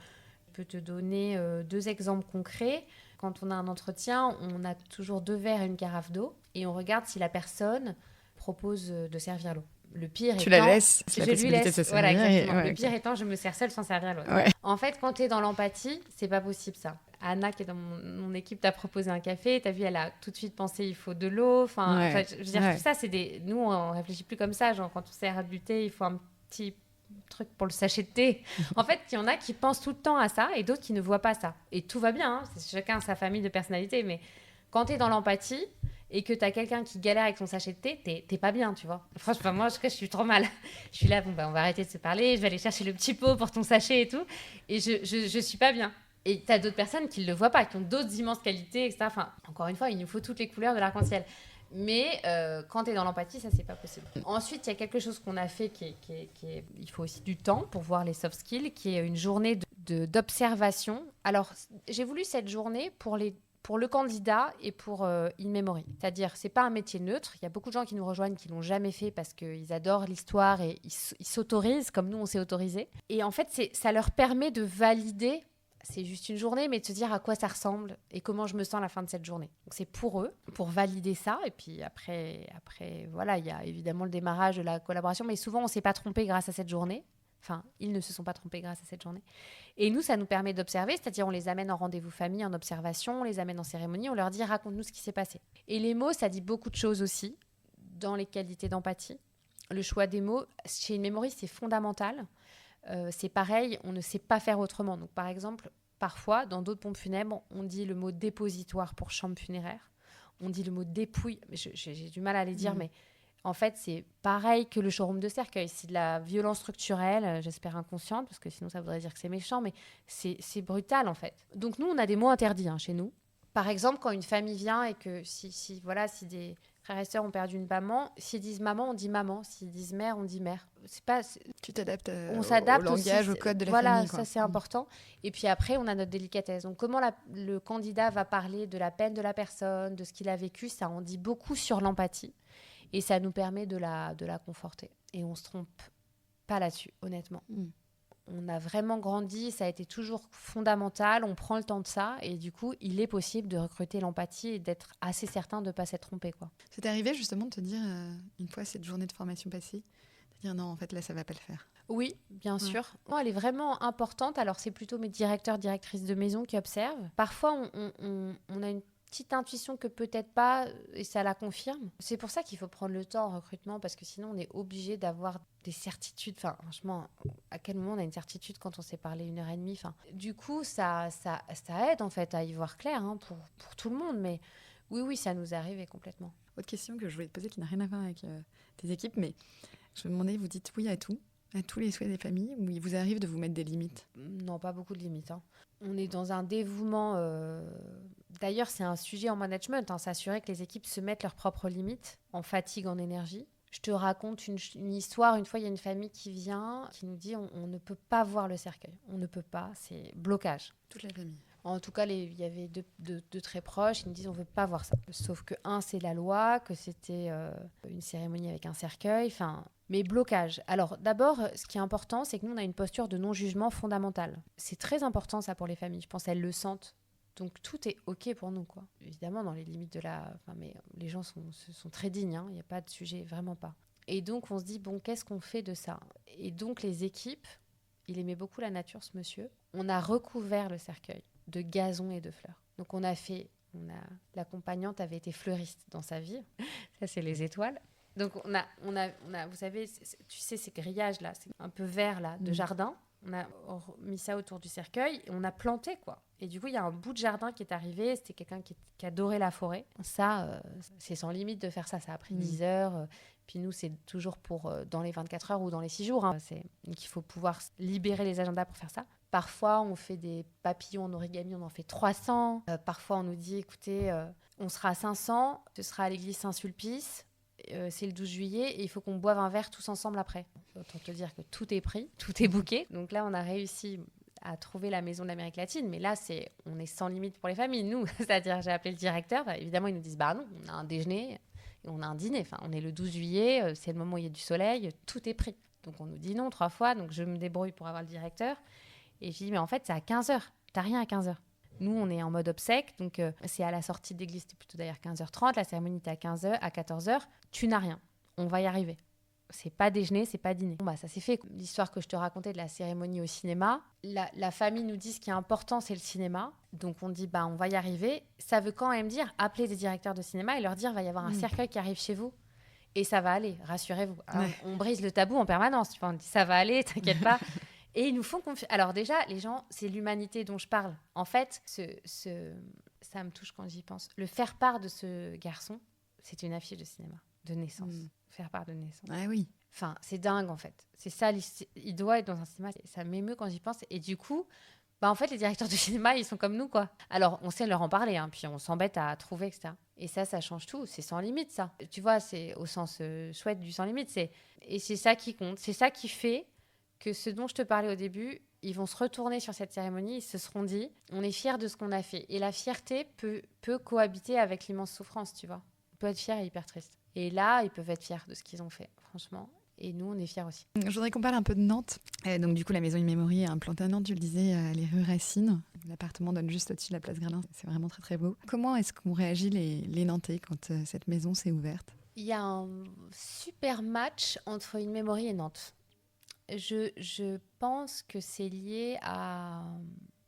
peux te donner 2 exemples concrets. Quand on a un entretien, on a toujours 2 verres et une carafe d'eau, et on regarde si la personne propose de servir l'eau. Le pire étant... Tu la laisses, je lui laisse. Voilà, exactement. Le pire étant, je me sers seule sans servir l'autre. Ouais. En fait, quand tu es dans l'empathie, c'est pas possible ça. Anna, qui est dans mon équipe, t'a proposé un café. T'as vu, elle a tout de suite pensé il faut de l'eau. Je veux dire, tout ça, c'est des... Nous, on réfléchit plus comme ça. Genre, quand on sert du thé, il faut un petit truc pour le sachet de thé. En fait, il y en a qui pensent tout le temps à ça et d'autres qui ne voient pas ça. Et tout va bien. C'est chacun sa famille de personnalité. Mais quand tu es dans l'empathie et que tu as quelqu'un qui galère avec son sachet de thé, t'es pas bien, tu vois. Franchement, moi, je suis trop mal. Je suis là, on va arrêter de se parler. Je vais aller chercher le petit pot pour ton sachet et tout. Et je suis pas bien. Et tu as d'autres personnes qui ne le voient pas, qui ont d'autres immenses qualités, etc. Enfin, encore une fois, il nous faut toutes les couleurs de l'arc-en-ciel. Mais quand tu es dans l'empathie, ça, c'est pas possible. Ensuite, il y a quelque chose qu'on a fait il faut aussi du temps pour voir les soft skills, qui est une journée d'observation. Alors, j'ai voulu cette journée pour le candidat et pour In Memory. C'est-à-dire, c'est pas un métier neutre. Il y a beaucoup de gens qui nous rejoignent qui l'ont jamais fait parce qu'ils adorent l'histoire et ils s'autorisent, comme nous, on s'est autorisés. Et en fait, ça leur permet de valider... C'est juste une journée, mais de se dire à quoi ça ressemble et comment je me sens à la fin de cette journée. Donc c'est pour eux, pour valider ça. Et puis après, voilà, il y a évidemment le démarrage de la collaboration, mais souvent on ne s'est pas trompé grâce à cette journée. Enfin, ils ne se sont pas trompés grâce à cette journée. Et nous, ça nous permet d'observer, c'est-à-dire on les amène en rendez-vous famille, en observation, on les amène en cérémonie, on leur dit raconte-nous ce qui s'est passé. Et les mots, ça dit beaucoup de choses aussi dans les qualités d'empathie. Le choix des mots, chez In Memory, c'est fondamental. C'est pareil, on ne sait pas faire autrement. Donc, par exemple, parfois, dans d'autres pompes funèbres, on dit le mot dépositoire pour chambre funéraire. On dit le mot dépouille. J'ai du mal à les dire, mais en fait, c'est pareil que le showroom de cercueil. C'est de la violence structurelle, j'espère inconsciente, parce que sinon, ça voudrait dire que c'est méchant, mais c'est brutal, en fait. Donc, nous, on a des mots interdits chez nous. Par exemple, quand une famille vient et que si frères et sœurs ont perdu une maman. S'ils disent maman, on dit maman. S'ils disent mère, on dit mère. C'est pas... Tu t'adaptes on s'adapte au langage, aussi, au code de la voilà, famille. Voilà, ça c'est important. Et puis après, on a notre délicatesse. Donc comment le candidat va parler de la peine de la personne, de ce qu'il a vécu, ça en dit beaucoup sur l'empathie. Et ça nous permet de la conforter. Et on se trompe pas là-dessus, honnêtement. On a vraiment grandi, ça a été toujours fondamental, on prend le temps de ça, et du coup, il est possible de recruter l'empathie et d'être assez certain de ne pas s'être trompé, quoi. C'est arrivé justement de te dire, une fois cette journée de formation passée, de dire non, en fait, là, ça ne va pas le faire. Oui, bien sûr. Non, elle est vraiment importante. Alors, c'est plutôt mes directeurs, directrices de maison qui observent. Parfois, on a une petite intuition que peut-être pas, et ça la confirme. C'est pour ça qu'il faut prendre le temps en recrutement, parce que sinon on est obligé d'avoir des certitudes. Enfin, franchement, à quel moment on a une certitude quand on s'est parlé 1h30 ? Enfin, du coup, ça aide en fait à y voir clair, hein, pour tout le monde. Mais oui, ça nous est arrivé complètement. Autre question que je voulais te poser qui n'a rien à voir avec tes équipes, mais je me demandais, vous dites oui à tout, à tous les souhaits des familles, ou il vous arrive de vous mettre des limites ? Non, pas beaucoup de limites, hein. On est dans un dévouement. D'ailleurs, c'est un sujet en management, hein, s'assurer que les équipes se mettent leurs propres limites, en fatigue, en énergie. Je te raconte une histoire. Une fois, il y a une famille qui vient, qui nous dit on ne peut pas voir le cercueil. On ne peut pas, c'est blocage. Toute la famille. En tout cas, il y avait deux très proches. Ils nous disent on ne veut pas voir ça. Sauf que, c'est la loi, que c'était une cérémonie avec un cercueil. Enfin, mais blocage. Alors, d'abord, ce qui est important, c'est que nous, on a une posture de non-jugement fondamentale. C'est très important, ça, pour les familles. Je pense qu'elles le sentent. Donc, tout est OK pour nous, quoi. Évidemment, dans les limites de la... Enfin, mais les gens sont très dignes, hein. Il n'y a pas de sujet, vraiment pas. Et donc, on se dit, bon, qu'est-ce qu'on fait de ça ? Et donc, les équipes, il aimait beaucoup la nature, ce monsieur. On a recouvert le cercueil de gazon et de fleurs. Donc, l'accompagnante avait été fleuriste dans sa vie. Ça, c'est les étoiles. Donc, on a, vous savez, tu sais, ces grillages-là, c'est un peu vert, là, de jardin. On a mis ça autour du cercueil et on a planté, quoi. Et du coup, il y a un bout de jardin qui est arrivé. C'était quelqu'un qui adorait la forêt. Ça, c'est sans limite de faire ça. Ça a pris 10 heures. Puis nous, c'est toujours pour dans les 24 heures ou dans les 6 jours. Hein. Donc, il faut pouvoir libérer les agendas pour faire ça. Parfois, on fait des papillons en origami, on en fait 300. Parfois, on nous dit, écoutez, on sera à 500. Ce sera à l'église Saint-Sulpice. C'est le 12 juillet et il faut qu'on boive un verre tous ensemble après. Autant te dire que tout est pris, tout est booké. Donc là, on a réussi à trouver la maison de l'Amérique latine. Mais là, on est sans limite pour les familles. Nous, c'est-à-dire, j'ai appelé le directeur. Évidemment, ils nous disent, non, on a un déjeuner et on a un dîner. Enfin, on est le 12 juillet, c'est le moment où il y a du soleil, tout est pris. Donc, on nous dit non 3 fois. Donc, je me débrouille pour avoir le directeur. Et je dis, mais en fait, c'est à 15h. T'as rien à 15h. Nous, on est en mode obsèque, donc c'est à la sortie de l'église, c'était plutôt d'ailleurs 15h30, la cérémonie était à 15h, à 14h, tu n'as rien, on va y arriver. C'est pas déjeuner, c'est pas dîner. Bon, ça s'est fait. L'histoire que je te racontais de la cérémonie au cinéma, la famille nous dit ce qui est important, c'est le cinéma, donc on dit, on va y arriver. Ça veut quand même dire appeler des directeurs de cinéma et leur dire, va y avoir un cercueil qui arrive chez vous, et ça va aller, rassurez-vous. Alors, on brise le tabou en permanence, tu vois, on dit, ça va aller, t'inquiète pas. Et ils nous font confiance. Alors déjà, les gens, c'est l'humanité dont je parle. En fait, ça me touche quand j'y pense. Le faire part de ce garçon, c'est une affiche de cinéma, de naissance. Faire part de naissance. Ah oui. Enfin, c'est dingue en fait. C'est ça, il doit être dans un cinéma. Ça m'émeut quand j'y pense. Et du coup, en fait, les directeurs de cinéma, ils sont comme nous, quoi. Alors, on sait leur en parler, hein, puis on s'embête à trouver, etc. Et ça change tout. C'est sans limite, ça. Tu vois, c'est au sens chouette du sans limite. Et c'est ça qui compte. C'est ça qui fait que ce dont je te parlais au début, ils vont se retourner sur cette cérémonie, ils se seront dit, on est fiers de ce qu'on a fait. Et la fierté peut cohabiter avec l'immense souffrance, tu vois. On peut être fier et hyper triste. Et là, ils peuvent être fiers de ce qu'ils ont fait, franchement. Et nous, on est fiers aussi. Je voudrais qu'on parle un peu de Nantes. Donc du coup, la maison In Memory est implantée à Nantes, tu le disais, les rues Racine. L'appartement donne juste au-dessus de la place Gralin. C'est vraiment très très beau. Comment est-ce qu'on réagit les Nantais quand cette maison s'est ouverte ? Il y a un super match entre In Memory et Nantes. Je pense que c'est lié à...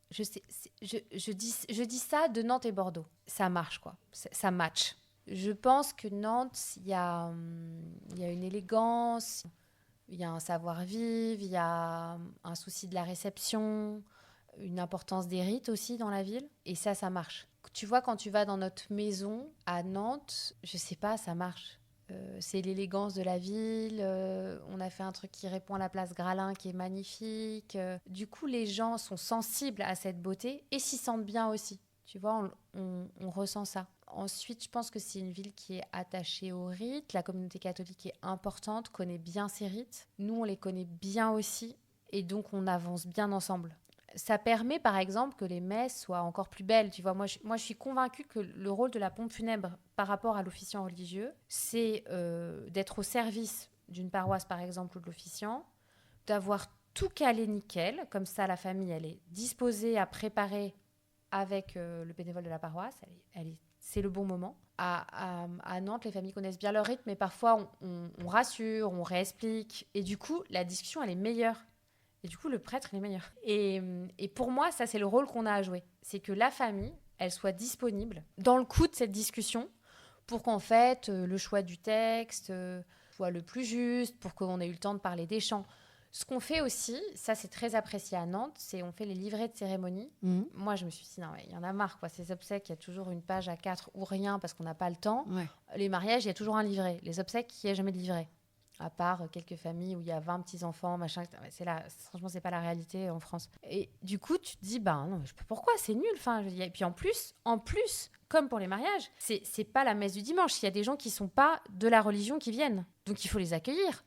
Je dis ça de Nantes et Bordeaux. Ça marche, quoi. Ça match. Je pense que Nantes, il y a une élégance, il y a un savoir-vivre, il y a un souci de la réception, une importance des rites aussi dans la ville. Et ça marche. Tu vois, quand tu vas dans notre maison à Nantes, je sais pas, ça marche. C'est l'élégance de la ville. On a fait un truc qui répond à la place Gralin, qui est magnifique. Du coup, les gens sont sensibles à cette beauté et s'y sentent bien aussi. Tu vois, on ressent ça. Ensuite, je pense que c'est une ville qui est attachée aux rites. La communauté catholique est importante, connaît bien ses rites. Nous, on les connaît bien aussi. Et donc, on avance bien ensemble. Ça permet, par exemple, que les messes soient encore plus belles. Tu vois, moi, je suis convaincue que le rôle de la pompe funèbre par rapport à l'officiant religieux, c'est d'être au service d'une paroisse, par exemple, ou de l'officiant, d'avoir tout calé nickel. Comme ça, la famille, elle est disposée à préparer avec le bénévole de la paroisse. C'est le bon moment. À Nantes, les familles connaissent bien leur rythme, mais parfois, on rassure, on réexplique. Et du coup, la discussion, elle est meilleure. Et du coup, le prêtre, il est meilleur. Et pour moi, ça, c'est le rôle qu'on a à jouer. C'est que la famille, elle soit disponible dans le coup de cette discussion pour qu'en fait, le choix du texte soit le plus juste, pour qu'on ait eu le temps de parler des chants. Ce qu'on fait aussi, ça, c'est très apprécié à Nantes, c'est on fait les livrets de cérémonie. Moi, je me suis dit, non, il y en a marre, quoi. Ces obsèques, il y a toujours une page à 4 ou rien parce qu'on n'a pas le temps. Ouais. Les mariages, il y a toujours un livret. Les obsèques, il n'y a jamais de livret. À part quelques familles où il y a 20 petits-enfants, machin. Franchement, c'est pas la réalité en France. Et du coup, tu te dis, non, pourquoi c'est nul. Enfin, et puis en plus, comme pour les mariages, c'est pas la messe du dimanche. Il y a des gens qui sont pas de la religion qui viennent. Donc, il faut les accueillir.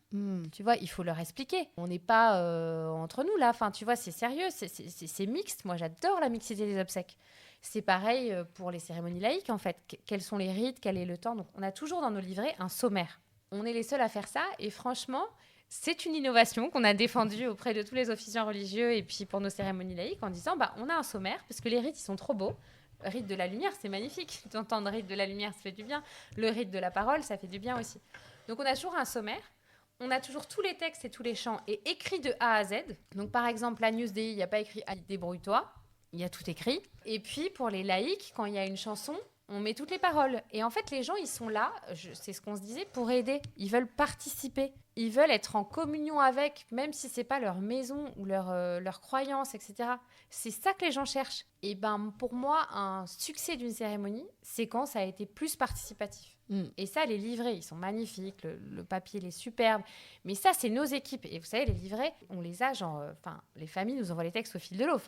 Tu vois, il faut leur expliquer. On n'est pas entre nous, là. Enfin, tu vois, c'est sérieux, c'est mixte. Moi, j'adore la mixité des obsèques. C'est pareil pour les cérémonies laïques, en fait. Quels sont les rites, quel est le temps. Donc, on a toujours dans nos livrets un sommaire. On est les seuls à faire ça et franchement, c'est une innovation qu'on a défendue auprès de tous les officiants religieux et puis pour nos cérémonies laïques en disant on a un sommaire parce que les rites ils sont trop beaux. Le rite de la lumière, c'est magnifique. D'entendre le rite de la lumière, ça fait du bien. Le rite de la parole, ça fait du bien aussi. Donc on a toujours un sommaire. On a toujours tous les textes et tous les chants et écrits de A à Z. Donc par exemple, la News Day, il n'y a pas écrit « débrouille-toi ». Il y a tout écrit. Et puis pour les laïcs, quand il y a une chanson, on met toutes les paroles. Et en fait, les gens, ils sont là, c'est ce qu'on se disait, pour aider. Ils veulent participer. Ils veulent être en communion avec, même si c'est pas leur maison ou leur croyance, etc. C'est ça que les gens cherchent. Et pour moi, un succès d'une cérémonie, c'est quand ça a été plus participatif. Et ça, les livrets, ils sont magnifiques. Le papier, il est superbe. Mais ça, c'est nos équipes. Et vous savez, les livrets, on les a les familles nous envoient les textes au fil de l'eau.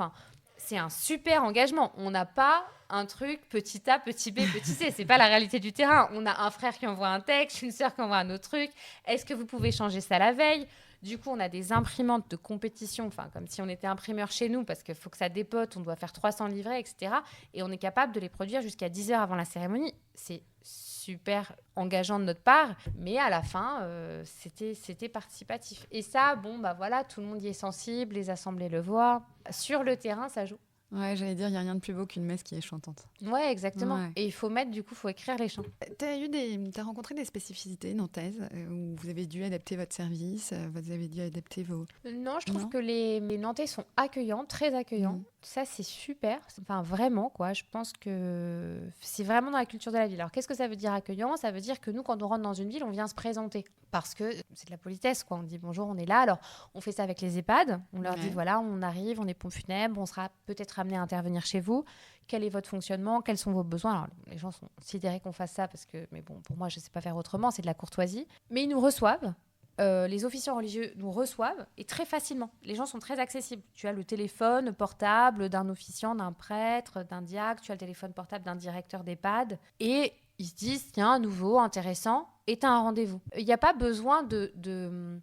C'est un super engagement. On n'a pas un truc petit A, petit B, petit C. C'est pas la réalité du terrain. On a un frère qui envoie un texte, une sœur qui envoie un autre truc. Est-ce que vous pouvez changer ça la veille ? Du coup, on a des imprimantes de compétition, comme si on était imprimeur chez nous, parce qu'il faut que ça dépote, on doit faire 300 livrets, etc. Et on est capable de les produire jusqu'à 10 heures avant la cérémonie. C'est super engageant de notre part, mais à la fin, c'était participatif. Et ça, voilà, tout le monde y est sensible, les assemblées le voient. Sur le terrain, ça joue. Ouais, j'allais dire, il n'y a rien de plus beau qu'une messe qui est chantante. Ouais, exactement. Ouais. Et il faut faut écrire les chants. T'as rencontré des spécificités nantaises où vous avez dû adapter votre service, vous avez dû adapter vos... Non, je trouve que les Nantais sont accueillants, très accueillants. Ça, c'est super. Vraiment, quoi. Je pense que c'est vraiment dans la culture de la ville. Alors, qu'est-ce que ça veut dire accueillant ? Ça veut dire que nous, quand on rentre dans une ville, on vient se présenter. Parce que c'est de la politesse, quoi. On dit bonjour, on est là. Alors, on fait ça avec les EHPAD. On leur dit, voilà, on arrive, on est pompe funèbre, on sera peut-être amené à intervenir chez vous. Quel est votre fonctionnement ? Quels sont vos besoins ? Alors, les gens sont sidérés qu'on fasse ça mais pour moi, je ne sais pas faire autrement. C'est de la courtoisie. Mais ils nous reçoivent. Les officiants religieux nous reçoivent et très facilement. Les gens sont très accessibles. Tu as le téléphone portable d'un officiant, d'un prêtre, d'un diacre. Tu as le téléphone portable d'un directeur d'EHPAD. Et ils se disent, tiens, nouveau, intéressant, et tu as un rendez-vous. Il n'y a pas besoin de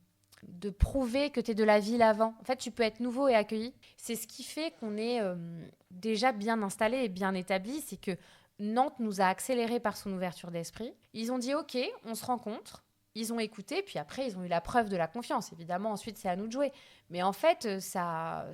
prouver que tu es de la ville avant. En fait, tu peux être nouveau et accueilli. C'est ce qui fait qu'on est déjà bien installé et bien établi. C'est que Nantes nous a accéléré par son ouverture d'esprit. Ils ont dit, OK, on se rencontre. Ils ont écouté, puis après, ils ont eu la preuve de la confiance. Évidemment, ensuite, c'est à nous de jouer. Mais en fait, ça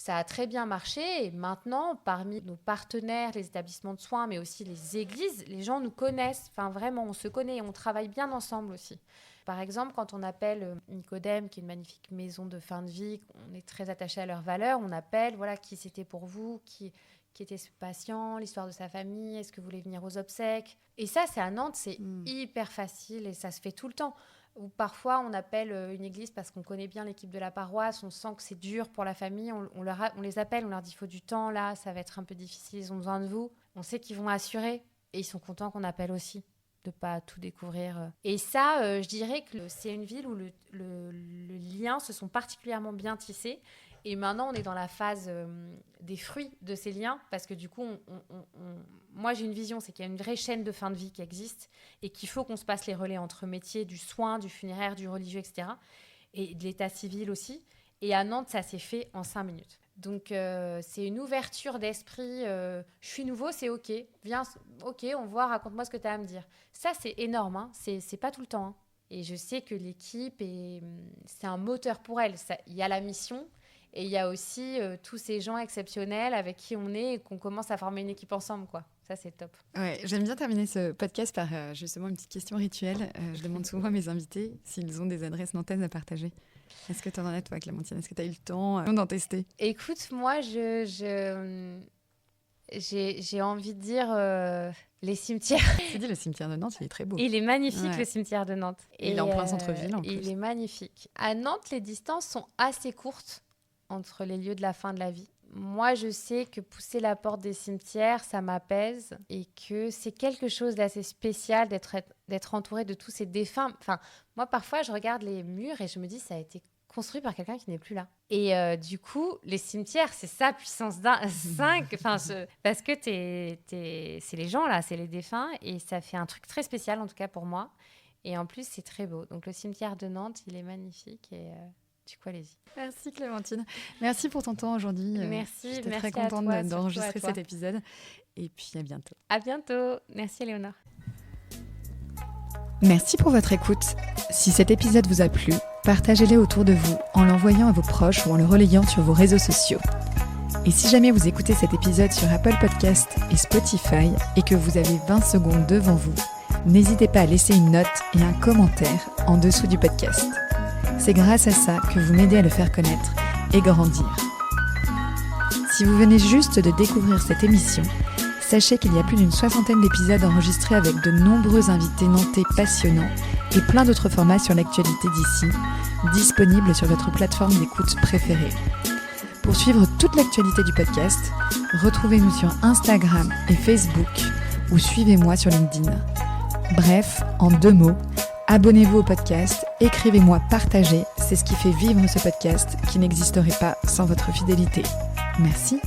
a très bien marché. Et maintenant, parmi nos partenaires, les établissements de soins, mais aussi les églises, les gens nous connaissent. Vraiment, on se connaît et on travaille bien ensemble aussi. Par exemple, quand on appelle Nicodème, qui est une magnifique maison de fin de vie, on est très attaché à leurs valeurs, on appelle, voilà, qui c'était pour vous, qui était ce patient, l'histoire de sa famille, est-ce que vous voulez venir aux obsèques ? Et ça, c'est à Nantes, c'est hyper facile et ça se fait tout le temps. Ou parfois, on appelle une église parce qu'on connaît bien l'équipe de la paroisse, on sent que c'est dur pour la famille, on les appelle, on leur dit il faut du temps, là, ça va être un peu difficile, ils ont besoin de vous. On sait qu'ils vont assurer et ils sont contents qu'on appelle aussi, de ne pas tout découvrir. Et ça, je dirais que c'est une ville où le lien se sont particulièrement bien tissés. Et maintenant, on est dans la phase des fruits de ces liens, parce que du coup, moi, j'ai une vision, c'est qu'il y a une vraie chaîne de fin de vie qui existe et qu'il faut qu'on se passe les relais entre métiers, du soin, du funéraire, du religieux, etc. Et de l'état civil aussi. Et à Nantes, ça s'est fait en 5 minutes. Donc, c'est une ouverture d'esprit. Je suis nouveau, c'est OK. Viens, OK, on voit, raconte-moi ce que tu as à me dire. Ça, c'est énorme. Hein. C'est pas tout le temps. Hein. Et je sais que l'équipe, c'est un moteur pour elle. Il y a la mission et il y a aussi tous ces gens exceptionnels avec qui on est et qu'on commence à former une équipe ensemble, quoi. Ça, c'est top. Ouais, j'aime bien terminer ce podcast par justement une petite question rituelle. Je demande souvent à mes invités s'ils ont des adresses nantaises à partager. Est-ce que tu en as, toi, Clémentine? Est-ce que tu as eu le temps d'en tester? Écoute, moi, j'ai envie de dire les cimetières. Je te dis, le cimetière de Nantes, il est très beau. Il est magnifique, le cimetière de Nantes. Il est en plein centre-ville, en plus. Il est magnifique. À Nantes, les distances sont assez courtes entre les lieux de la fin de la vie. Moi, je sais que pousser la porte des cimetières, ça m'apaise et que c'est quelque chose d'assez spécial d'être entouré de tous ces défunts. Enfin, moi, parfois, je regarde les murs et je me dis, ça a été construit par quelqu'un qui n'est plus là. Et du coup, les cimetières, c'est ça, puissance 5, parce que c'est les gens, là, c'est les défunts, et ça fait un truc très spécial, en tout cas pour moi. Et en plus, c'est très beau. Donc, le cimetière de Nantes, il est magnifique et... Du coup, allez-y. Merci Clémentine. Merci pour ton temps aujourd'hui. Merci. J'étais très contente d'enregistrer cet épisode. Et puis à bientôt. À bientôt. Merci Éléonore. Merci pour votre écoute. Si cet épisode vous a plu, partagez-le autour de vous en l'envoyant à vos proches ou en le relayant sur vos réseaux sociaux. Et si jamais vous écoutez cet épisode sur Apple Podcast et Spotify et que vous avez 20 secondes devant vous, n'hésitez pas à laisser une note et un commentaire en dessous du podcast. C'est grâce à ça que vous m'aidez à le faire connaître et grandir. Si vous venez juste de découvrir cette émission, sachez qu'il y a plus d'une 60aine d'épisodes enregistrés avec de nombreux invités nantais passionnants et plein d'autres formats sur l'actualité d'ici, disponibles sur votre plateforme d'écoute préférée. Pour suivre toute l'actualité du podcast, retrouvez-nous sur Instagram et Facebook ou suivez-moi sur LinkedIn. Bref, en 2 mots, abonnez-vous au podcast, écrivez-moi, partagez, c'est ce qui fait vivre ce podcast qui n'existerait pas sans votre fidélité. Merci.